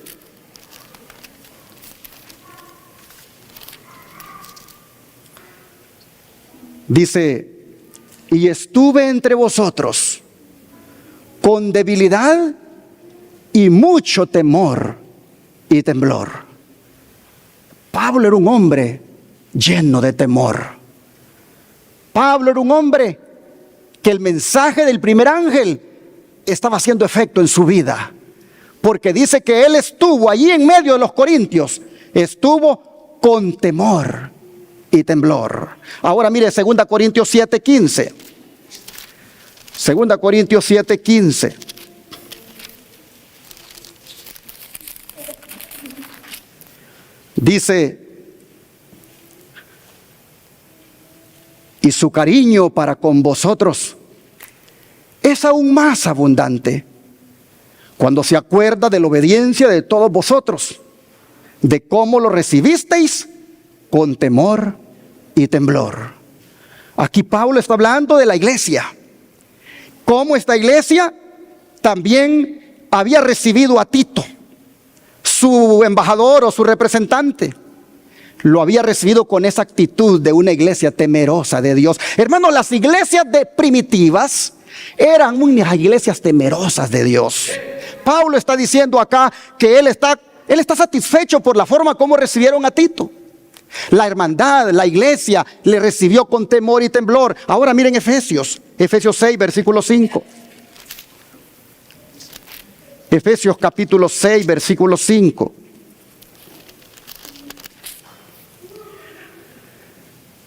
[SPEAKER 1] Dice: y estuve entre vosotros con debilidad y mucho temor y temblor. Pablo era un hombre lleno de temor. Pablo era un hombre que el mensaje del primer ángel estaba haciendo efecto en su vida, porque dice que él estuvo allí en medio de los corintios, estuvo con temor y temblor. Ahora mire 2 Corintios 7:15. 2 Corintios 7:15. Dice: y su cariño para con vosotros es aún más abundante cuando se acuerda de la obediencia de todos vosotros, de cómo lo recibisteis con temor y temblor. Aquí Pablo está hablando de la iglesia. Cómo esta iglesia también había recibido a Tito, su embajador o su representante. Lo había recibido con esa actitud de una iglesia temerosa de Dios. Hermanos, las iglesias primitivas eran unas iglesias temerosas de Dios. Pablo está diciendo acá que él está satisfecho por la forma como recibieron a Tito. La hermandad, la iglesia le recibió con temor y temblor. Ahora miren Efesios 6, versículo 5. Efesios capítulo 6, versículo 5.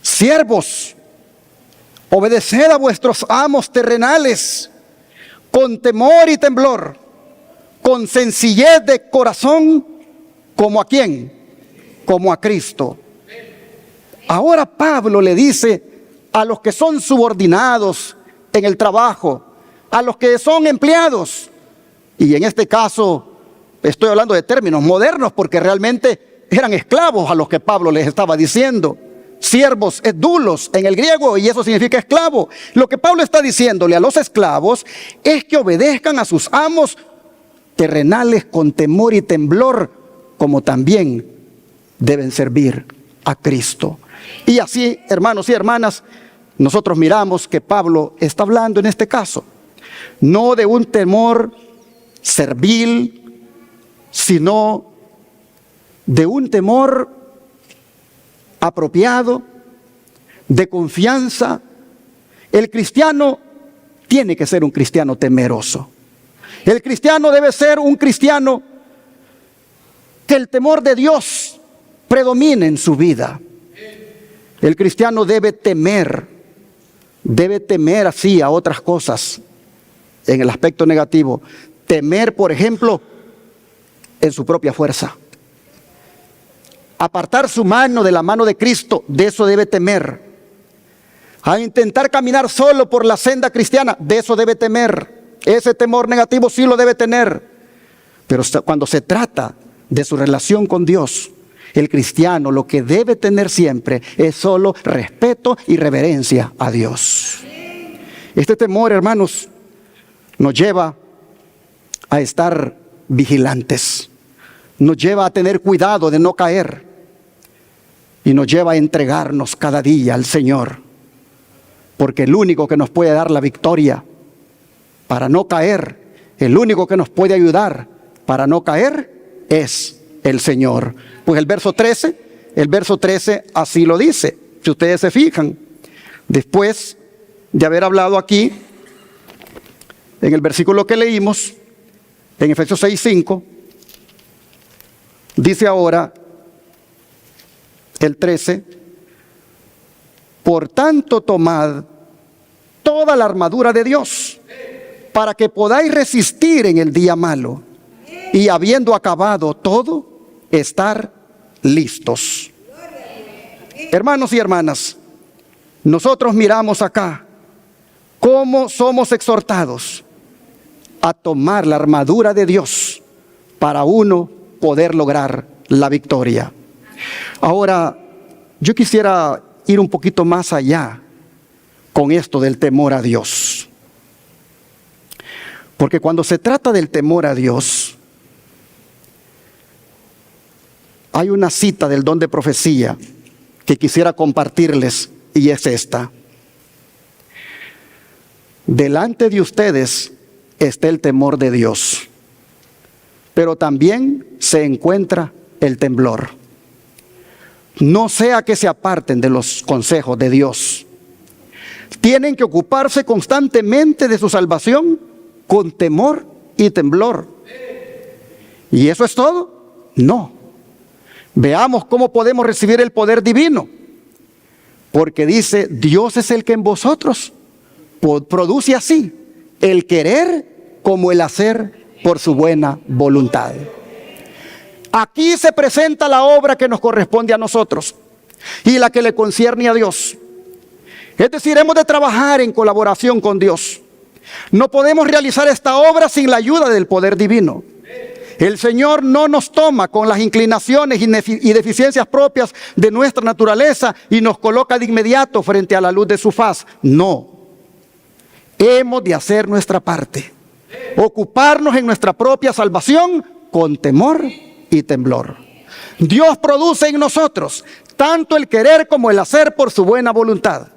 [SPEAKER 1] Siervos, obedeced a vuestros amos terrenales con temor y temblor, con sencillez de corazón, ¿como a quién? Como a Cristo. Ahora Pablo le dice a los que son subordinados en el trabajo, a los que son empleados, y en este caso estoy hablando de términos modernos porque realmente eran esclavos a los que Pablo les estaba diciendo. Siervos es doulos en el griego y eso significa esclavo. Lo que Pablo está diciéndole a los esclavos es que obedezcan a sus amos terrenales con temor y temblor, como también deben servir a Cristo. Y así, hermanos y hermanas, nosotros miramos que Pablo está hablando en este caso, no de un temor servil, sino de un temor apropiado, de confianza. El cristiano tiene que ser un cristiano temeroso. El cristiano debe ser un cristiano que el temor de Dios predomine en su vida. El cristiano debe temer así a otras cosas en el aspecto negativo. Temer, por ejemplo, en su propia fuerza. Apartar su mano de la mano de Cristo, de eso debe temer. A intentar caminar solo por la senda cristiana, de eso debe temer. Ese temor negativo sí lo debe tener. Pero cuando se trata de su relación con Dios, el cristiano lo que debe tener siempre es solo respeto y reverencia a Dios. Este temor, hermanos, nos lleva a estar vigilantes, nos lleva a tener cuidado de no caer y nos lleva a entregarnos cada día al Señor, porque el único que nos puede dar la victoria para no caer, el único que nos puede ayudar para no caer es el Señor. Pues el verso 13 así lo dice, si ustedes se fijan, después de haber hablado aquí en el versículo que leímos, en Efesios 6:5, dice ahora el 13: por tanto tomad toda la armadura de Dios, para que podáis resistir en el día malo, y habiendo acabado todo, estar listos. Hermanos y hermanas, nosotros miramos acá cómo somos exhortados a tomar la armadura de Dios para uno poder lograr la victoria. Ahora, yo quisiera ir un poquito más allá con esto del temor a Dios. Porque cuando se trata del temor a Dios, hay una cita del don de profecía que quisiera compartirles, y es esta: delante de ustedes está el temor de Dios, pero también se encuentra el temblor. No sea que se aparten de los consejos de Dios. Tienen que ocuparse constantemente de su salvación con temor y temblor. ¿Y eso es todo? No. Veamos cómo podemos recibir el poder divino. Porque dice, Dios es el que en vosotros produce así el querer como el hacer por su buena voluntad. Aquí se presenta la obra que nos corresponde a nosotros y la que le concierne a Dios. Es decir, hemos de trabajar en colaboración con Dios. No podemos realizar esta obra sin la ayuda del poder divino. El Señor no nos toma con las inclinaciones y deficiencias propias de nuestra naturaleza y nos coloca de inmediato frente a la luz de su faz. No. Hemos de hacer nuestra parte. Ocuparnos en nuestra propia salvación con temor y temblor. Dios produce en nosotros tanto el querer como el hacer por su buena voluntad.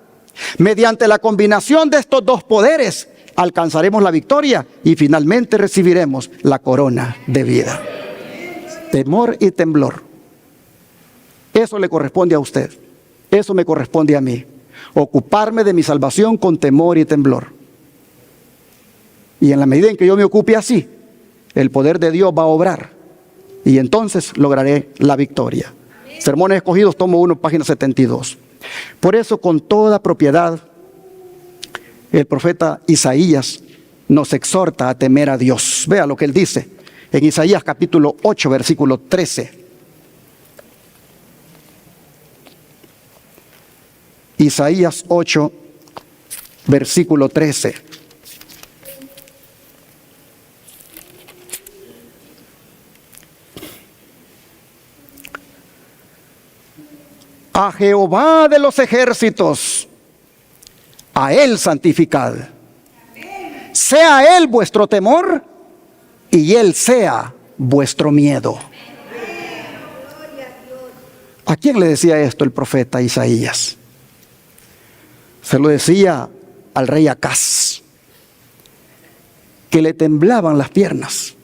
[SPEAKER 1] Mediante la combinación de estos dos poderes alcanzaremos la victoria y finalmente recibiremos la corona de vida. Temor y temblor. Eso le corresponde a usted. Eso me corresponde a mí. Ocuparme de mi salvación con temor y temblor. Y en la medida en que yo me ocupe así, el poder de Dios va a obrar. Y entonces lograré la victoria. Sermones Escogidos, tomo 1, página 72. Por eso, con toda propiedad, el profeta Isaías nos exhorta a temer a Dios. Vea lo que él dice en Isaías capítulo 8, versículo 13. Isaías 8, versículo 13. A Jehová de los ejércitos, a Él santificad. Sea Él vuestro temor y Él sea vuestro miedo. ¿A quién le decía esto el profeta Isaías? Se lo decía al rey Acaz, que le temblaban las piernas,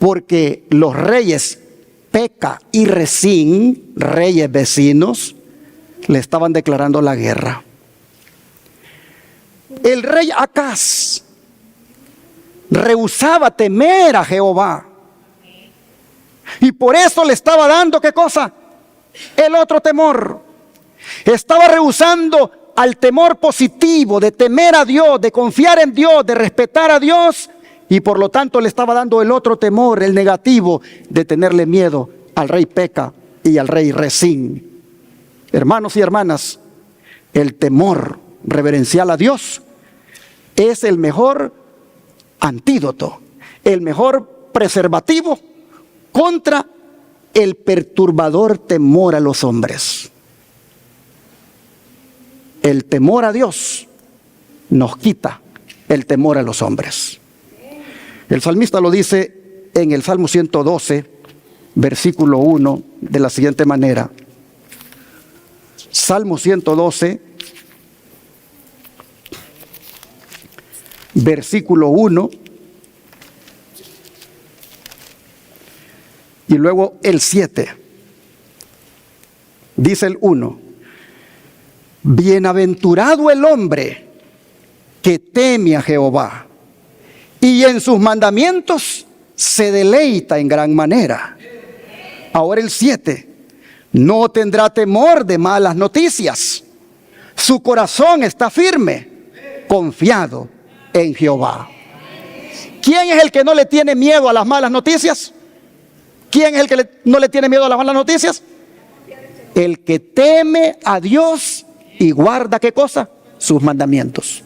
[SPEAKER 1] porque los reyes Peca y Resín, reyes vecinos, le estaban declarando la guerra. El rey Acaz rehusaba temer a Jehová, y por eso le estaba dando, ¿qué cosa? El otro temor. Estaba rehusando al temor positivo de temer a Dios, de confiar en Dios, de respetar a Dios, y por lo tanto le estaba dando el otro temor, el negativo, de tenerle miedo al rey Peca y al rey Resín. Hermanos y hermanas, el temor reverencial a Dios es el mejor antídoto, el mejor preservativo contra el perturbador temor a los hombres. El temor a Dios nos quita el temor a los hombres. El salmista lo dice en el Salmo 112, versículo 1, de la siguiente manera. Salmo 112, versículo 1, y luego el 7. Dice el 1: bienaventurado el hombre que teme a Jehová, y en sus mandamientos se deleita en gran manera. Ahora el 7: no tendrá temor de malas noticias, su corazón está firme, confiado en Jehová. ¿Quién es el que no le tiene miedo a las malas noticias? ¿Quién es el que no le tiene miedo a las malas noticias? El que teme a Dios y guarda, ¿qué cosa? Sus mandamientos.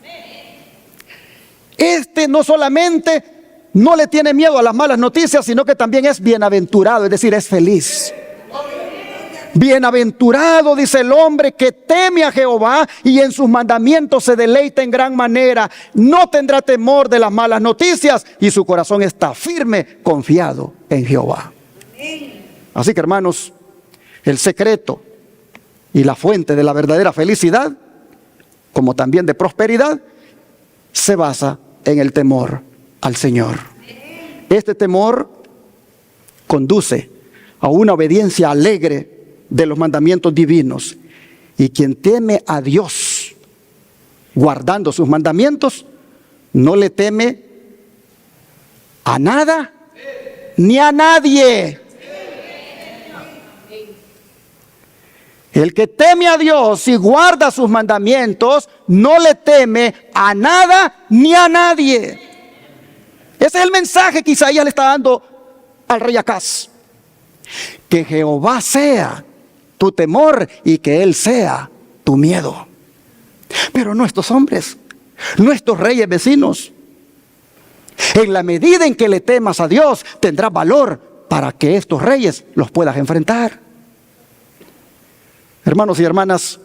[SPEAKER 1] Este no solamente no le tiene miedo a las malas noticias, sino que también es bienaventurado, es decir, es feliz. Bienaventurado, dice el hombre que teme a Jehová y en sus mandamientos se deleita en gran manera. No tendrá temor de las malas noticias y su corazón está firme, confiado en Jehová. Así que, hermanos, el secreto y la fuente de la verdadera felicidad, como también de prosperidad, se basa en el temor al Señor. Este temor conduce a una obediencia alegre de los mandamientos divinos. Y quien teme a Dios, guardando sus mandamientos, no le teme a nada ni a nadie. El que teme a Dios y guarda sus mandamientos, no le teme a nada ni a nadie. Ese es el mensaje que Isaías le está dando al rey Acaz. Que Jehová sea tu temor y que Él sea tu miedo. Pero no estos hombres, no estos reyes vecinos. En la medida en que le temas a Dios, tendrás valor para que estos reyes los puedas enfrentar. Hermanos y hermanas,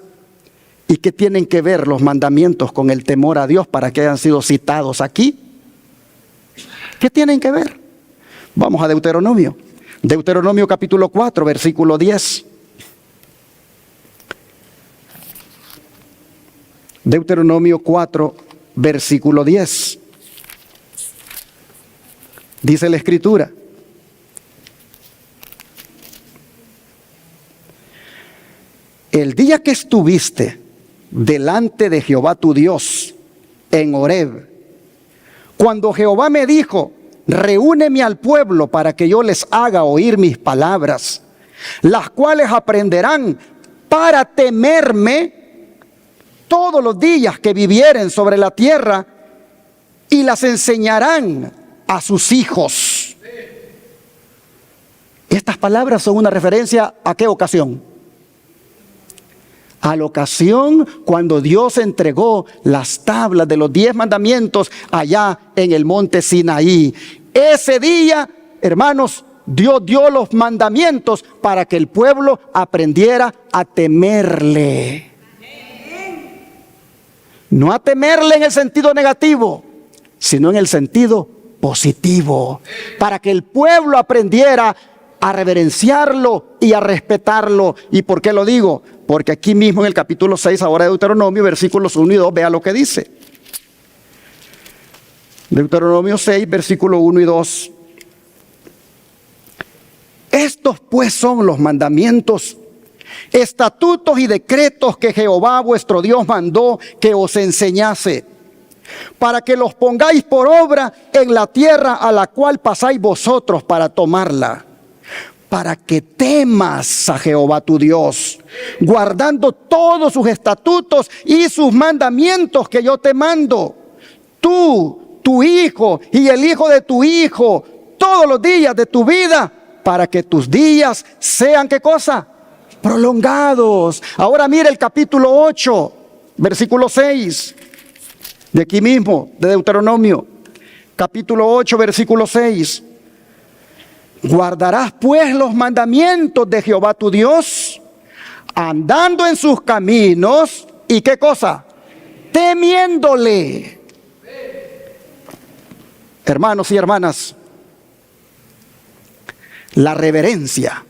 [SPEAKER 1] ¿y qué tienen que ver los mandamientos con el temor a Dios para que hayan sido citados aquí? ¿Qué tienen que ver? Vamos a Deuteronomio. Deuteronomio capítulo 4, versículo 10. Deuteronomio 4, versículo 10. Dice la Escritura: el día que estuviste delante de Jehová tu Dios en Horeb, cuando Jehová me dijo: reúneme al pueblo para que yo les haga oír mis palabras, las cuales aprenderán para temerme todos los días que vivieren sobre la tierra, y las enseñarán a sus hijos. Estas palabras son una referencia ¿a qué ocasión? A la ocasión cuando Dios entregó las tablas de los 10 mandamientos allá en el monte Sinaí. Ese día, hermanos, Dios dio los mandamientos para que el pueblo aprendiera a temerle. No a temerle en el sentido negativo, sino en el sentido positivo, para que el pueblo aprendiera a reverenciarlo y a respetarlo. ¿Y por qué lo digo? Porque aquí mismo en el capítulo 6 ahora de Deuteronomio, versículos 1 y 2, vea lo que dice. Deuteronomio 6, versículo 1 y 2. Estos pues son los mandamientos, estatutos y decretos que Jehová vuestro Dios mandó que os enseñase, para que los pongáis por obra en la tierra a la cual pasáis vosotros para tomarla, para que temas a Jehová tu Dios, guardando todos sus estatutos y sus mandamientos que yo te mando, tú, tu hijo y el hijo de tu hijo, todos los días de tu vida, para que tus días sean, ¿qué cosa? Prolongados. Ahora mire el capítulo 8, versículo 6, de aquí mismo, de Deuteronomio, capítulo 8, versículo 6. Guardarás pues los mandamientos de Jehová tu Dios, andando en sus caminos, ¿y qué cosa? Temiéndole. Hermanos y hermanas, la reverencia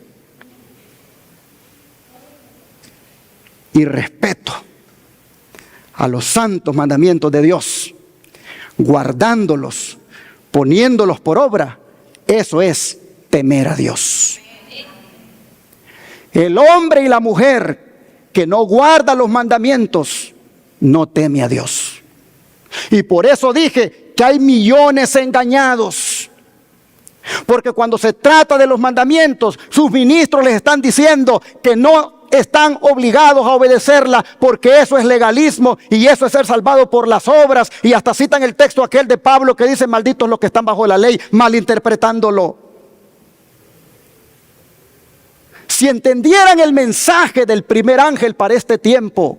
[SPEAKER 1] y respeto a los santos mandamientos de Dios, guardándolos, poniéndolos por obra, eso es temer a Dios. El hombre y la mujer que no guarda los mandamientos no teme a Dios. Y por eso dije que hay millones engañados, porque cuando se trata de los mandamientos, sus ministros les están diciendo que no están obligados a obedecerla, porque eso es legalismo y eso es ser salvado por las obras. Y hasta citan el texto aquel de Pablo que dice: malditos los que están bajo la ley, malinterpretándolo. Si entendieran el mensaje del primer ángel para este tiempo,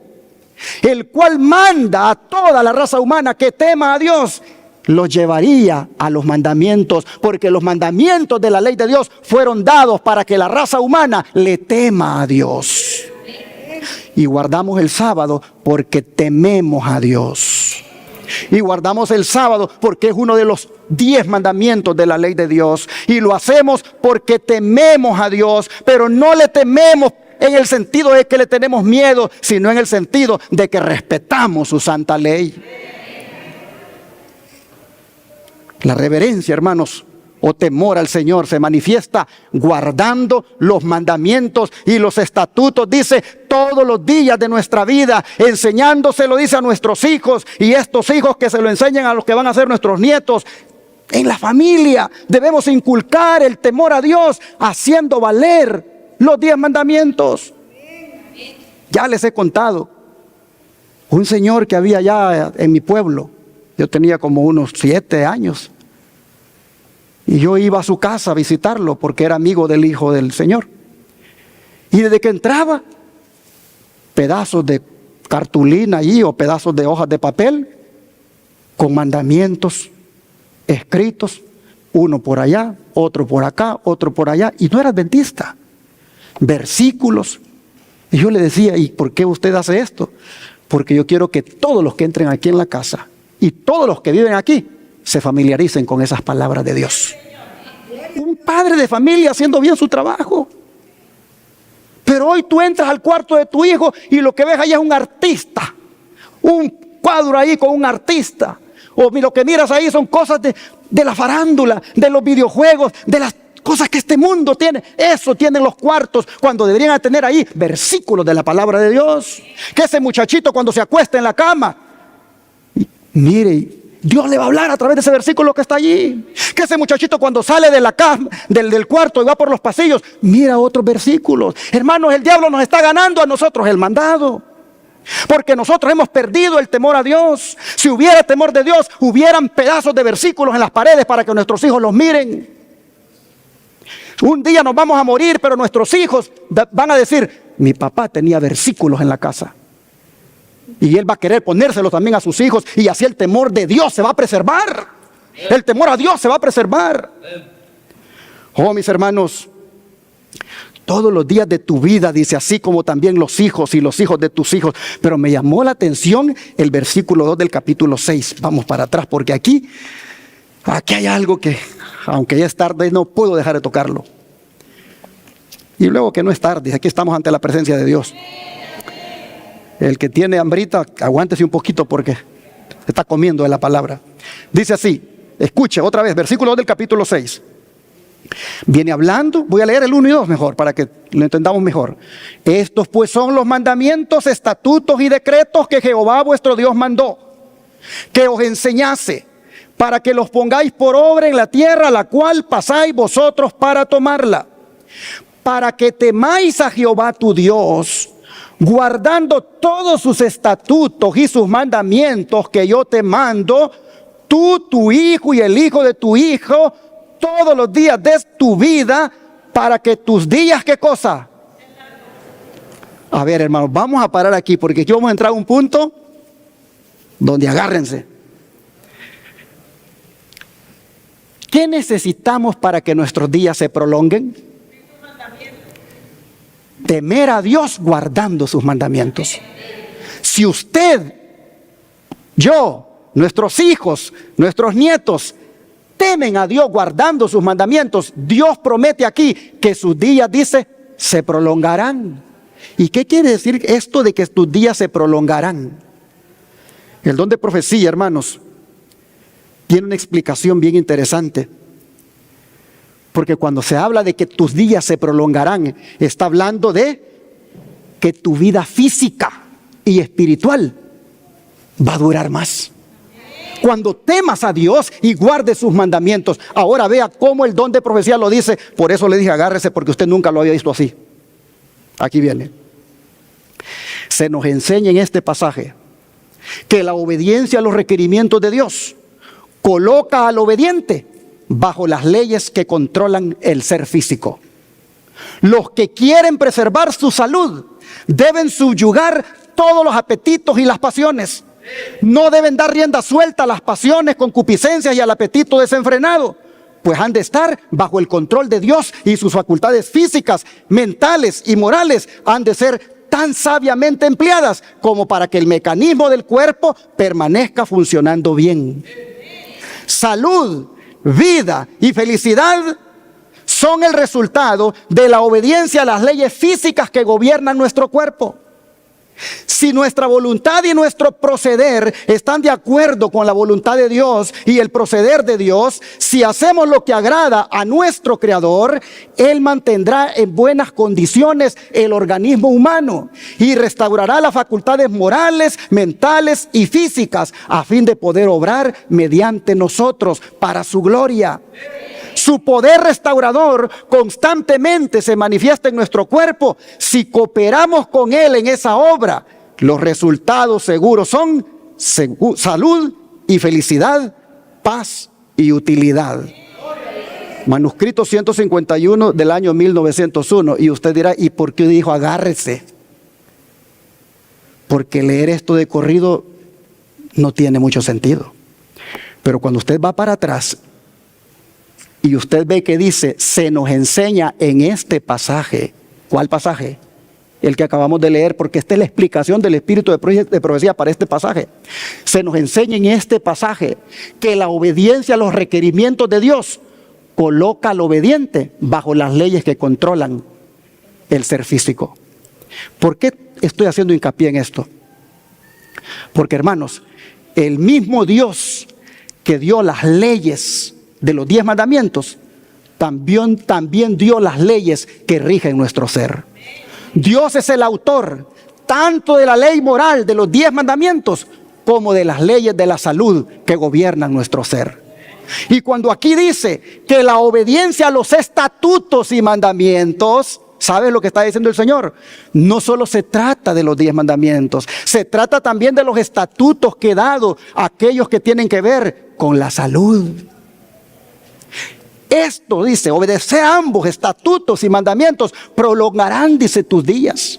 [SPEAKER 1] el cual manda a toda la raza humana que tema a Dios, los llevaría a los mandamientos, porque los mandamientos de la ley de Dios fueron dados para que la raza humana le tema a Dios. Y guardamos el sábado porque tememos a Dios. Y guardamos el sábado porque es uno de los 10 mandamientos de la ley de Dios. Y lo hacemos porque tememos a Dios, pero no le tememos en el sentido de que le tenemos miedo, sino en el sentido de que respetamos su santa ley. La reverencia, hermanos, o temor al Señor se manifiesta guardando los mandamientos y los estatutos, dice, todos los días de nuestra vida, enseñándoselo, dice, a nuestros hijos, y estos hijos que se lo enseñen a los que van a ser nuestros nietos. En la familia debemos inculcar el temor a Dios, haciendo valer los 10 mandamientos. Ya les he contado, un señor que había allá en mi pueblo, yo tenía como unos 7 años. Y yo iba a su casa a visitarlo porque era amigo del hijo del Señor. Y desde que entraba, pedazos de cartulina allí o pedazos de hojas de papel con mandamientos escritos, uno por allá, otro por acá, otro por allá. Y no era adventista. Versículos. Y yo le decía, ¿y por qué usted hace esto? Porque yo quiero que todos los que entren aquí en la casa y todos los que viven aquí se familiaricen con esas palabras de Dios. Un padre de familia haciendo bien su trabajo. Pero hoy tú entras al cuarto de tu hijo y lo que ves ahí es un artista. Un cuadro ahí con un artista. O lo que miras ahí son cosas de la farándula, de los videojuegos, de las cosas que este mundo tiene. Eso tienen los cuartos, cuando deberían tener ahí versículos de la palabra de Dios. Que ese muchachito cuando se acuesta en la cama, mire, Dios le va a hablar a través de ese versículo que está allí. Que ese muchachito cuando sale de la cama, del cuarto y va por los pasillos, mira otros versículos. Hermanos, el diablo nos está ganando a nosotros el mandado, porque nosotros hemos perdido el temor a Dios. Si hubiera temor de Dios, hubieran pedazos de versículos en las paredes para que nuestros hijos los miren. Un día nos vamos a morir, pero nuestros hijos van a decir: mi papá tenía versículos en la casa. Y él va a querer ponérselos también a sus hijos, y así el temor de Dios se va a preservar. El temor a Dios se va a preservar. Oh, mis hermanos, todos los días de tu vida, dice, así como también los hijos y los hijos de tus hijos. Pero me llamó la atención el versículo 2 del capítulo 6. Vamos para atrás, porque aquí Aquí hay algo que, aunque ya es tarde, no puedo dejar de tocarlo. Y luego que no es tarde, aquí estamos ante la presencia de Dios. El que tiene hambrita, aguántese un poquito porque se está comiendo de la palabra. Dice así, escuche otra vez, versículo 2 del capítulo 6. Viene hablando, voy a leer el 1 y 2 mejor, para que lo entendamos mejor. Estos pues son los mandamientos, estatutos y decretos que Jehová vuestro Dios mandó, que os enseñase, para que los pongáis por obra en la tierra, la cual pasáis vosotros para tomarla. Para que temáis a Jehová tu Dios, guardando todos sus estatutos y sus mandamientos que yo te mando, tú, tu hijo y el hijo de tu hijo, todos los días de tu vida, para que tus días, ¿qué cosa? A ver, hermanos, vamos a parar aquí porque aquí vamos a entrar a un punto donde agárrense. ¿Qué necesitamos para que nuestros días se prolonguen? Temer a Dios guardando sus mandamientos. Si usted, yo, nuestros hijos, nuestros nietos temen a Dios guardando sus mandamientos, Dios promete aquí que sus días, dice, se prolongarán. ¿Y qué quiere decir esto de que tus días se prolongarán? El don de profecía, hermanos, tiene una explicación bien interesante. Porque cuando se habla de que tus días se prolongarán, está hablando de que tu vida física y espiritual va a durar más. Cuando temas a Dios y guardes sus mandamientos. Ahora vea cómo el don de profecía lo dice. Por eso le dije agárrese, porque usted nunca lo había visto así. Aquí viene. Se nos enseña en este pasaje que la obediencia a los requerimientos de Dios coloca al obediente bajo las leyes que controlan el ser físico. Los que quieren preservar su salud deben subyugar todos los apetitos y las pasiones. No deben dar rienda suelta a las pasiones, concupiscencias y al apetito desenfrenado, pues han de estar bajo el control de Dios, y sus facultades físicas, mentales y morales han de ser tan sabiamente empleadas como para que el mecanismo del cuerpo permanezca funcionando bien. Salud, vida y felicidad son el resultado de la obediencia a las leyes físicas que gobiernan nuestro cuerpo. Si nuestra voluntad y nuestro proceder están de acuerdo con la voluntad de Dios y el proceder de Dios, si hacemos lo que agrada a nuestro Creador, Él mantendrá en buenas condiciones el organismo humano y restaurará las facultades morales, mentales y físicas a fin de poder obrar mediante nosotros para su gloria. Su poder restaurador constantemente se manifiesta en nuestro cuerpo. Si cooperamos con Él en esa obra, los resultados seguros son salud y felicidad, paz y utilidad. Manuscrito 151 del año 1901. Y usted dirá, ¿y por qué dijo agárrese? Porque leer esto de corrido no tiene mucho sentido. Pero cuando usted va para atrás y usted ve que dice, se nos enseña en este pasaje. ¿Cuál pasaje? El que acabamos de leer, porque esta es la explicación del espíritu de profecía para este pasaje. Se nos enseña en este pasaje que la obediencia a los requerimientos de Dios coloca al obediente bajo las leyes que controlan el ser físico. ¿Por qué estoy haciendo hincapié en esto? Porque, hermanos, el mismo Dios que dio las leyes de los 10 mandamientos, también dio las leyes que rigen nuestro ser. Dios es el autor tanto de la ley moral de los 10 mandamientos como de las leyes de la salud que gobiernan nuestro ser. Y cuando aquí dice que la obediencia a los estatutos y mandamientos, ¿sabe lo que está diciendo el Señor? No solo se trata de los 10 mandamientos, se trata también de los estatutos que he dado a aquellos que tienen que ver con la salud. Esto dice, obedecer a ambos estatutos y mandamientos prolongarán, dice, tus días,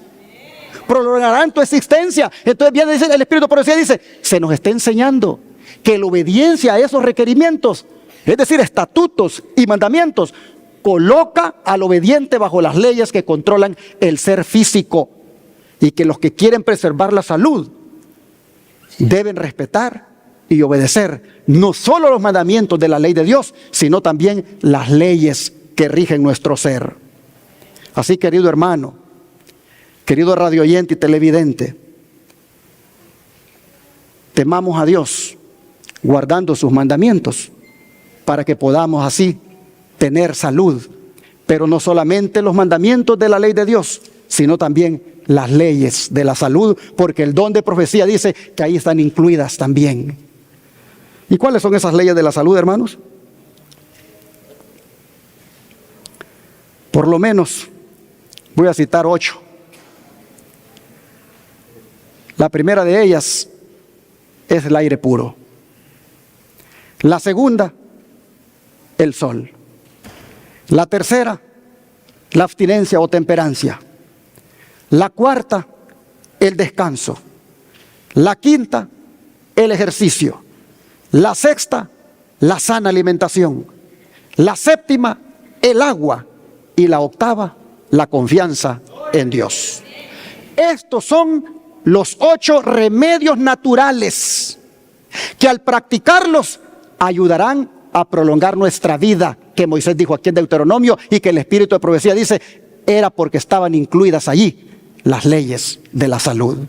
[SPEAKER 1] prolongarán tu existencia. Entonces viene, dice, el Espíritu de profecía dice, se nos está enseñando que la obediencia a esos requerimientos, es decir, estatutos y mandamientos, coloca al obediente bajo las leyes que controlan el ser físico, y que los que quieren preservar la salud deben respetar y obedecer no solo los mandamientos de la ley de Dios, sino también las leyes que rigen nuestro ser. Así, querido hermano, querido radio oyente y televidente, temamos a Dios guardando sus mandamientos para que podamos así tener salud. Pero no solamente los mandamientos de la ley de Dios, sino también las leyes de la salud, porque el don de profecía dice que ahí están incluidas también. ¿Y cuáles son esas leyes de la salud, hermanos? Por lo menos voy a citar 8. La primera de ellas es el aire puro. La segunda, el sol. La tercera, la abstinencia o temperancia. La cuarta, el descanso. La quinta, el ejercicio. La sexta, la sana alimentación. La séptima, el agua. Y la octava, la confianza en Dios. Estos son los 8 remedios naturales que al practicarlos ayudarán a prolongar nuestra vida, que Moisés dijo aquí en Deuteronomio y que el Espíritu de Profecía dice, era porque estaban incluidas allí las leyes de la salud.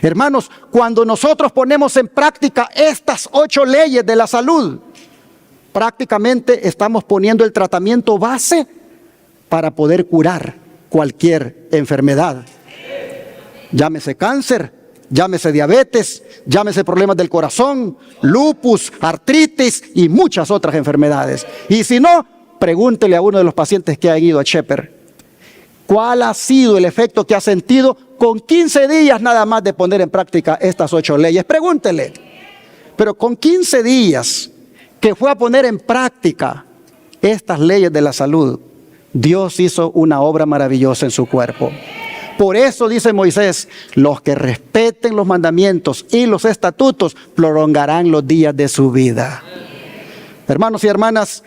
[SPEAKER 1] Hermanos, cuando nosotros ponemos en práctica estas 8 leyes de la salud, prácticamente estamos poniendo el tratamiento base para poder curar cualquier enfermedad. Llámese cáncer, llámese diabetes, llámese problemas del corazón, lupus, artritis y muchas otras enfermedades. Y si no, pregúntele a uno de los pacientes que ha ido a Shepherd, ¿cuál ha sido el efecto que ha sentido con 15 días nada más de poner en práctica estas 8 leyes? Pregúntele. Pero con 15 días que fue a poner en práctica estas leyes de la salud, Dios hizo una obra maravillosa en su cuerpo. Por eso dice Moisés, los que respeten los mandamientos y los estatutos prolongarán los días de su vida. Hermanos y hermanas,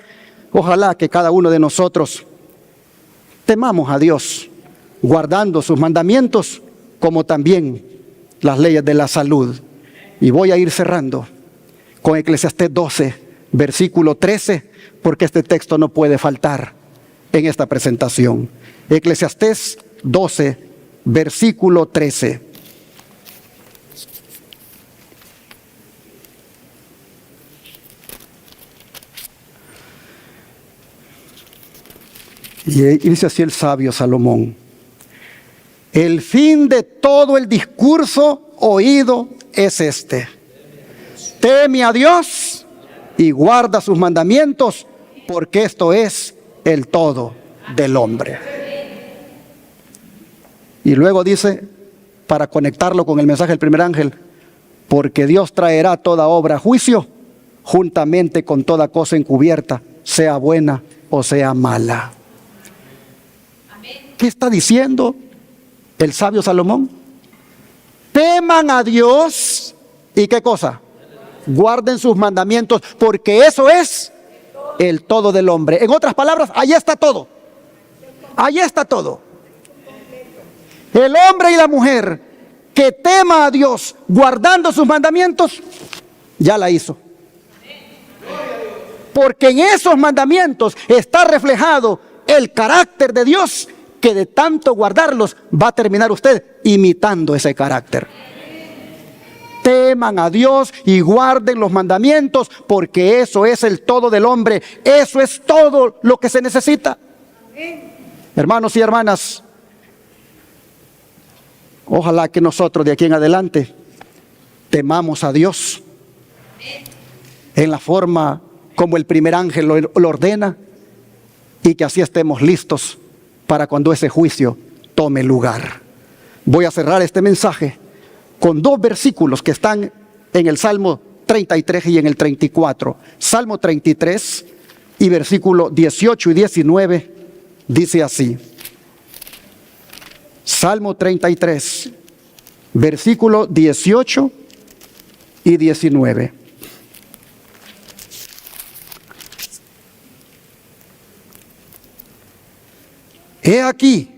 [SPEAKER 1] ojalá que cada uno de nosotros temamos a Dios, guardando sus mandamientos, como también las leyes de la salud. Y voy a ir cerrando con Eclesiastés 12, versículo 13, porque este texto no puede faltar en esta presentación. Eclesiastés 12, versículo 13. Y dice así el sabio Salomón: el fin de todo el discurso oído es este: teme a Dios y guarda sus mandamientos, porque esto es el todo del hombre. Y luego dice, para conectarlo con el mensaje del primer ángel, porque Dios traerá toda obra a juicio, juntamente con toda cosa encubierta, sea buena o sea mala. ¿Qué está diciendo el sabio Salomón? Teman a Dios y ¿qué cosa? Guarden sus mandamientos, porque eso es el todo del hombre. En otras palabras, ahí está todo. Ahí está todo. El hombre y la mujer que tema a Dios guardando sus mandamientos, ya la hizo. Porque en esos mandamientos está reflejado el carácter de Dios, que de tanto guardarlos va a terminar usted imitando ese carácter. Teman a Dios y guarden los mandamientos, porque eso es el todo del hombre. Eso es todo lo que se necesita. Hermanos y hermanas, ojalá que nosotros de aquí en adelante temamos a Dios en la forma como el primer ángel lo ordena, y que así estemos listos para cuando ese juicio tome lugar. Voy a cerrar este mensaje con 2 versículos que están en el Salmo 33 y en el 34. Salmo 33 y versículo 18 y 19 dice así. Salmo 33, versículo 18 y 19. He aquí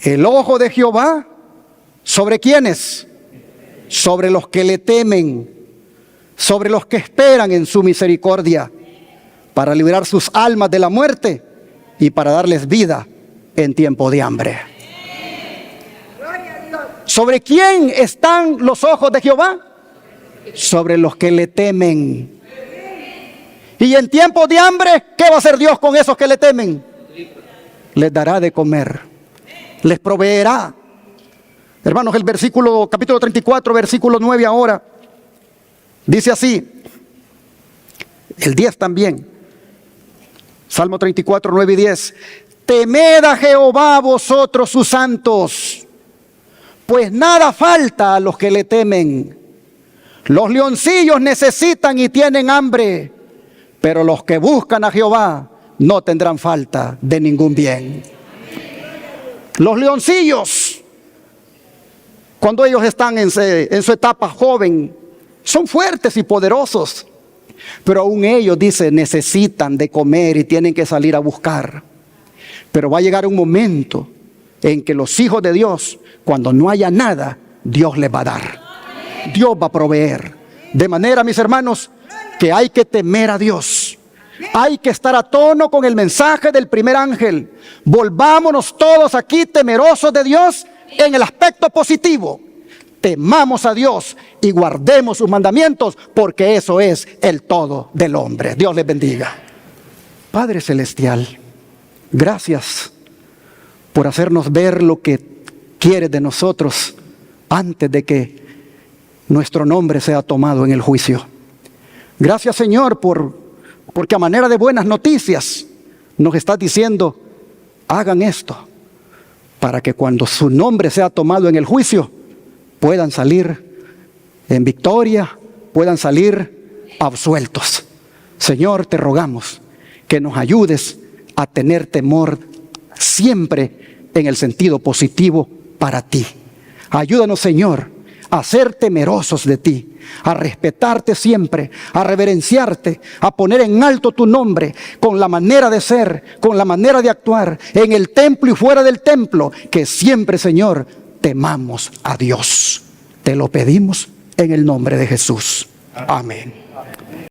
[SPEAKER 1] el ojo de Jehová, ¿sobre quiénes? Sobre los que le temen, sobre los que esperan en su misericordia, para librar sus almas de la muerte y para darles vida en tiempo de hambre. ¿Sobre quién están los ojos de Jehová? Sobre los que le temen. Y en tiempo de hambre, ¿qué va a hacer Dios con esos que le temen? Les dará de comer, les proveerá. Hermanos, el capítulo 34, versículo 9 ahora, dice así, el 10 también, Salmo 34, 9 y 10, temed a Jehová vosotros sus santos, pues nada falta a los que le temen. Los leoncillos necesitan y tienen hambre, pero los que buscan a Jehová no tendrán falta de ningún bien. Los leoncillos, cuando ellos están en su etapa joven, son fuertes y poderosos, pero aún ellos, dice, necesitan de comer y tienen que salir a buscar. Pero va a llegar un momento en que los hijos de Dios, cuando no haya nada, Dios les va a dar. Dios va a proveer. De manera, mis hermanos, que hay que temer a Dios. Hay que estar a tono con el mensaje del primer ángel. Volvámonos todos aquí temerosos de Dios en el aspecto positivo. Temamos a Dios y guardemos sus mandamientos, porque eso es el todo del hombre. Dios les bendiga. Padre Celestial, gracias por hacernos ver lo que quieres de nosotros antes de que nuestro nombre sea tomado en el juicio. Gracias, Señor, porque a manera de buenas noticias nos estás diciendo, hagan esto, para que cuando su nombre sea tomado en el juicio, puedan salir en victoria, puedan salir absueltos. Señor, te rogamos que nos ayudes a tener temor siempre en el sentido positivo para ti. Ayúdanos, Señor, a ser temerosos de ti, a respetarte siempre, a reverenciarte, a poner en alto tu nombre con la manera de ser, con la manera de actuar, en el templo y fuera del templo, que siempre, Señor, temamos a Dios. Te lo pedimos en el nombre de Jesús. Amén.